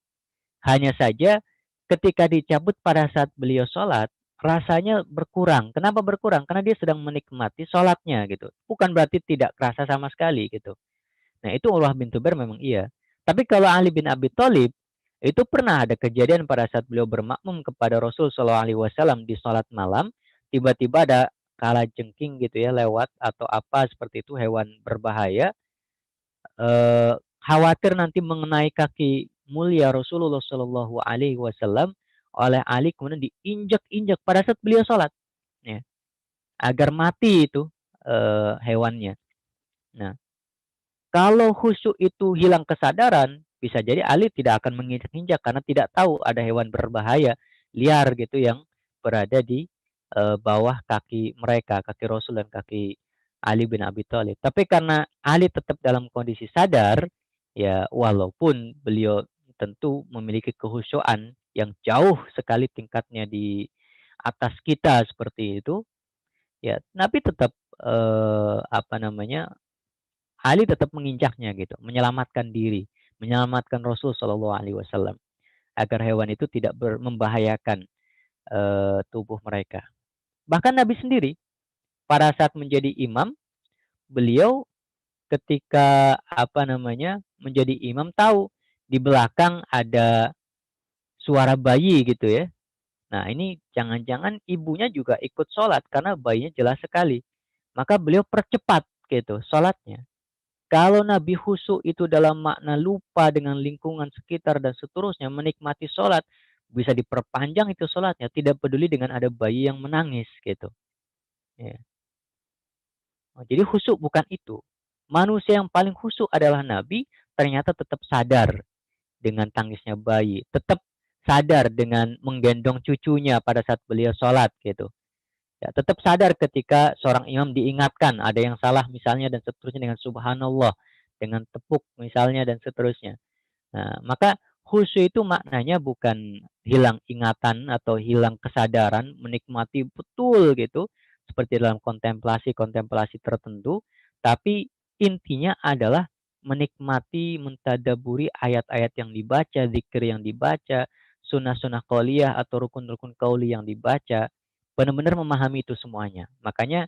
Hanya saja ketika dicabut pada saat beliau sholat, rasanya berkurang. Kenapa berkurang? Karena dia sedang menikmati sholatnya gitu. Bukan berarti tidak kerasa sama sekali gitu. Nah itu Urwah bin Zubair memang iya. Tapi kalau Ali bin Abi Thalib itu pernah ada kejadian pada saat beliau bermakmum kepada Rasul Shallallahu Alaihi Wasallam di sholat malam, tiba-tiba ada kalajengking gitu ya lewat atau apa seperti itu hewan berbahaya, eh, khawatir nanti mengenai kaki mulia Rasulullah Shallallahu Alaihi Wasallam oleh Ali kemudian diinjak-injak pada saat beliau sholat, ya, agar mati itu hewannya. Nah, kalau khusyuk itu hilang kesadaran, bisa jadi Ali tidak akan menginjak-injak karena tidak tahu ada hewan berbahaya liar gitu yang berada di bawah kaki mereka, kaki Rasul dan kaki Ali bin Abi Thalib. Tapi karena Ali tetap dalam kondisi sadar, ya walaupun beliau tentu memiliki kehusyuan yang jauh sekali tingkatnya di atas kita seperti itu, ya, tapi tetap apa namanya Ali tetap menginjaknya gitu, menyelamatkan diri, menyelamatkan Rasul Shallallahu Alaihi Wasallam agar hewan itu tidak membahayakan tubuh mereka. Bahkan Nabi sendiri pada saat menjadi imam, beliau ketika apa namanya menjadi imam tahu di belakang ada suara bayi gitu ya. Nah ini jangan-jangan ibunya juga ikut sholat karena bayinya jelas sekali. Maka beliau percepat gitu sholatnya. Kalau Nabi khusyuk itu dalam makna lupa dengan lingkungan sekitar dan seterusnya, menikmati sholat, bisa diperpanjang itu sholatnya, tidak peduli dengan ada bayi yang menangis gitu. Ya. Jadi khusyuk bukan itu. Manusia yang paling khusyuk adalah Nabi, ternyata tetap sadar dengan tangisnya bayi, tetap sadar dengan menggendong cucunya pada saat beliau sholat gitu. Ya, tetap sadar ketika seorang imam diingatkan ada yang salah misalnya dan seterusnya dengan subhanallah, dengan tepuk misalnya dan seterusnya. Nah, maka khusyuk itu maknanya bukan hilang ingatan atau hilang kesadaran, menikmati betul gitu, seperti dalam kontemplasi-kontemplasi tertentu, tapi intinya adalah menikmati, mentadaburi ayat-ayat yang dibaca, zikir yang dibaca, sunnah-sunnah qauliyah atau rukun-rukun qauli yang dibaca, benar-benar memahami itu semuanya. Makanya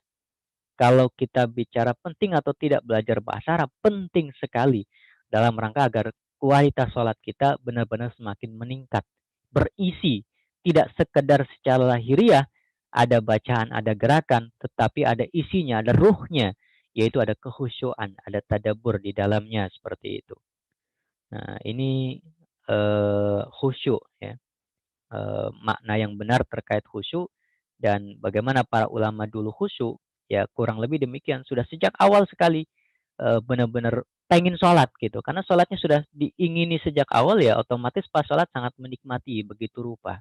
kalau kita bicara penting atau tidak belajar bahasa Arab, penting sekali dalam rangka agar kualitas sholat kita benar-benar semakin meningkat, berisi, tidak sekedar secara lahiriah, ada bacaan, ada gerakan, tetapi ada isinya, ada ruhnya, yaitu ada kehusyuan, ada tadabur di dalamnya, seperti itu. Nah, ini khusyuk ya. Makna yang benar terkait khusyuk dan bagaimana para ulama dulu khusyuk, ya kurang lebih demikian. Sudah sejak awal sekali benar-benar pengen sholat gitu. Karena sholatnya sudah diingini sejak awal ya otomatis pas sholat sangat menikmati begitu rupa.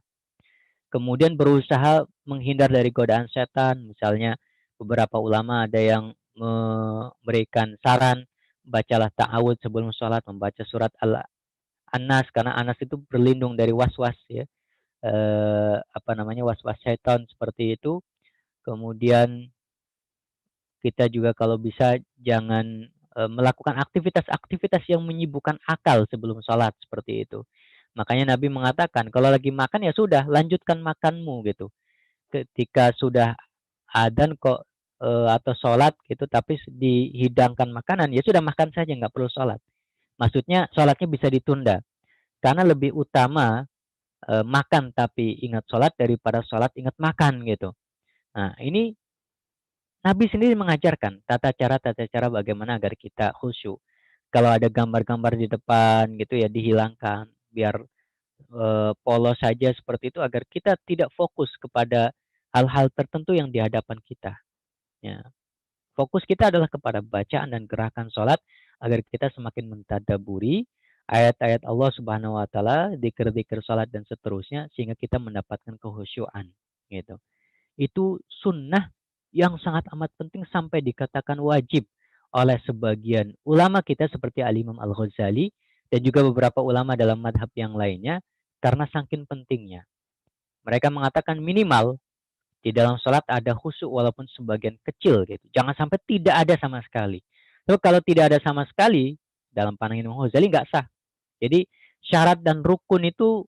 Kemudian berusaha menghindar dari godaan setan. Misalnya beberapa ulama ada yang memberikan saran bacalah ta'awud sebelum sholat, membaca surat Al-Anas karena Anas itu berlindung dari was-was ya, apa namanya was-was setan seperti itu. Kemudian kita juga kalau bisa jangan melakukan aktivitas-aktivitas yang menyibukkan akal sebelum sholat seperti itu. Makanya Nabi mengatakan kalau lagi makan ya sudah lanjutkan makanmu gitu. Ketika sudah adzan kok atau sholat gitu tapi dihidangkan makanan ya sudah makan saja nggak perlu sholat. Maksudnya sholatnya bisa ditunda karena lebih utama makan tapi ingat sholat daripada sholat ingat makan gitu. Nah ini Nabi sendiri mengajarkan tata cara bagaimana agar kita khusyuk. Kalau ada gambar-gambar di depan gitu ya dihilangkan biar polos saja seperti itu agar kita tidak fokus kepada hal-hal tertentu yang di hadapan kita. Ya. Fokus kita adalah kepada bacaan dan gerakan sholat agar kita semakin mentadaburi ayat-ayat Allah Subhanahu wa taala, zikir-zikir sholat dan seterusnya sehingga kita mendapatkan kehusyuan gitu. Itu sunnah yang sangat amat penting sampai dikatakan wajib oleh sebagian ulama kita seperti Al-Imam Al-Ghazali dan juga beberapa ulama dalam madhab yang lainnya karena saking pentingnya. Mereka mengatakan minimal di dalam sholat ada khusyuk walaupun sebagian kecil gitu. Jangan sampai tidak ada sama sekali. Lalu kalau tidak ada sama sekali dalam pandangan Imam Ghazali nggak sah. Jadi syarat dan rukun itu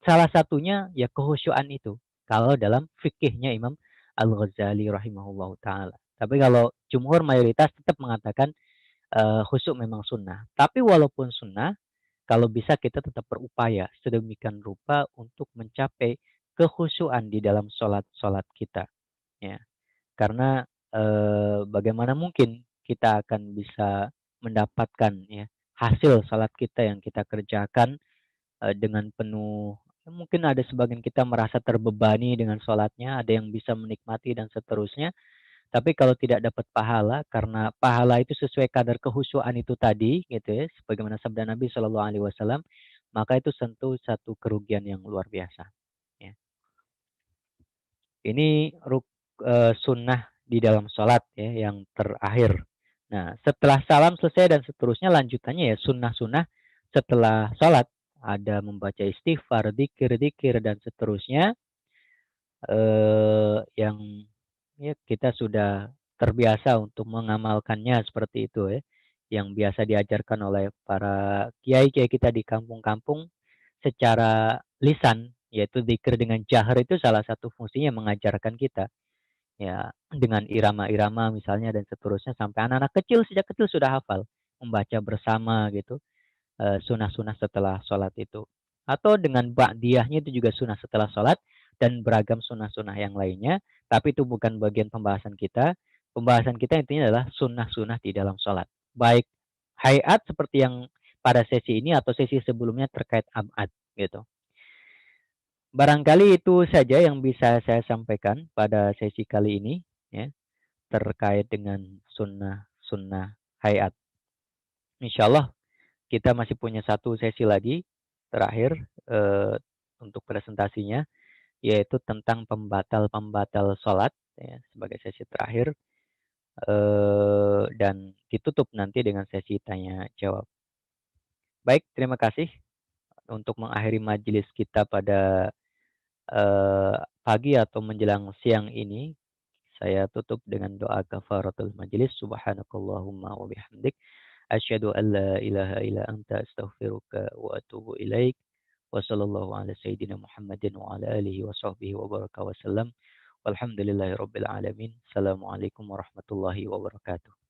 salah satunya ya kehusyuan itu. kalau dalam fikihnya Imam Al-Ghazali rahimahullahu taala. Tapi kalau jumhur mayoritas tetap mengatakan khusyuk memang sunnah. Tapi walaupun sunnah, kalau bisa kita tetap berupaya sedemikian rupa untuk mencapai kekhusyuan di dalam sholat-sholat kita. Ya. Karena bagaimana mungkin kita akan bisa mendapatkan ya hasil sholat kita yang kita kerjakan dengan penuh mungkin ada sebagian kita merasa terbebani dengan sholatnya, ada yang bisa menikmati dan seterusnya. Tapi kalau tidak dapat pahala, karena pahala itu sesuai kadar kehusuan itu tadi, gitu ya, sebagaimana sabda Nabi Shallallahu Alaihi Wasallam, maka itu tentu satu kerugian yang luar biasa. Ya. Ini sunnah di dalam sholat ya, yang terakhir. Nah, setelah salam selesai dan seterusnya lanjutannya ya sunnah-sunnah setelah sholat. Ada membaca istighfar, dikir-dikir, dan seterusnya. Yang ya kita sudah terbiasa untuk mengamalkannya seperti itu ya. Yang biasa diajarkan oleh para kiai-kiai kita di kampung-kampung secara lisan, yaitu zikir dengan jahar itu salah satu fungsinya mengajarkan kita. Ya, dengan irama-irama misalnya dan seterusnya sampai anak-anak kecil sejak kecil sudah hafal membaca bersama gitu sunnah-sunnah setelah sholat itu. Atau dengan ba'diyahnya itu juga sunnah setelah sholat dan beragam sunnah-sunnah yang lainnya. Tapi itu bukan bagian pembahasan kita. Pembahasan kita intinya adalah sunnah-sunnah di dalam sholat. Baik hayat seperti yang pada sesi ini atau sesi sebelumnya terkait abad gitu. Barangkali itu saja yang bisa saya sampaikan pada sesi kali ini ya, terkait dengan sunnah-sunnah hayat. Insya Allah kita masih punya satu sesi lagi terakhir eh, untuk presentasinya, yaitu tentang pembatal-pembatal sholat ya, sebagai sesi terakhir dan ditutup nanti dengan sesi tanya jawab. Baik, terima kasih untuk mengakhiri majelis kita pada pagi atau menjelang siang ini. Saya tutup dengan doa kafaratul majelis. Subhanakallahumma wa bihamdik. Asyhadu an la ilaha illa anta astaghfiruka wa atubu ilaik. Wa sallallahu ala sayyidina Muhammadin wa ala alihi wa sahbihi wa baraka wa sallam. Walhamdulillahi rabbil alamin. Assalamualaikum warahmatullahi wabarakatuh.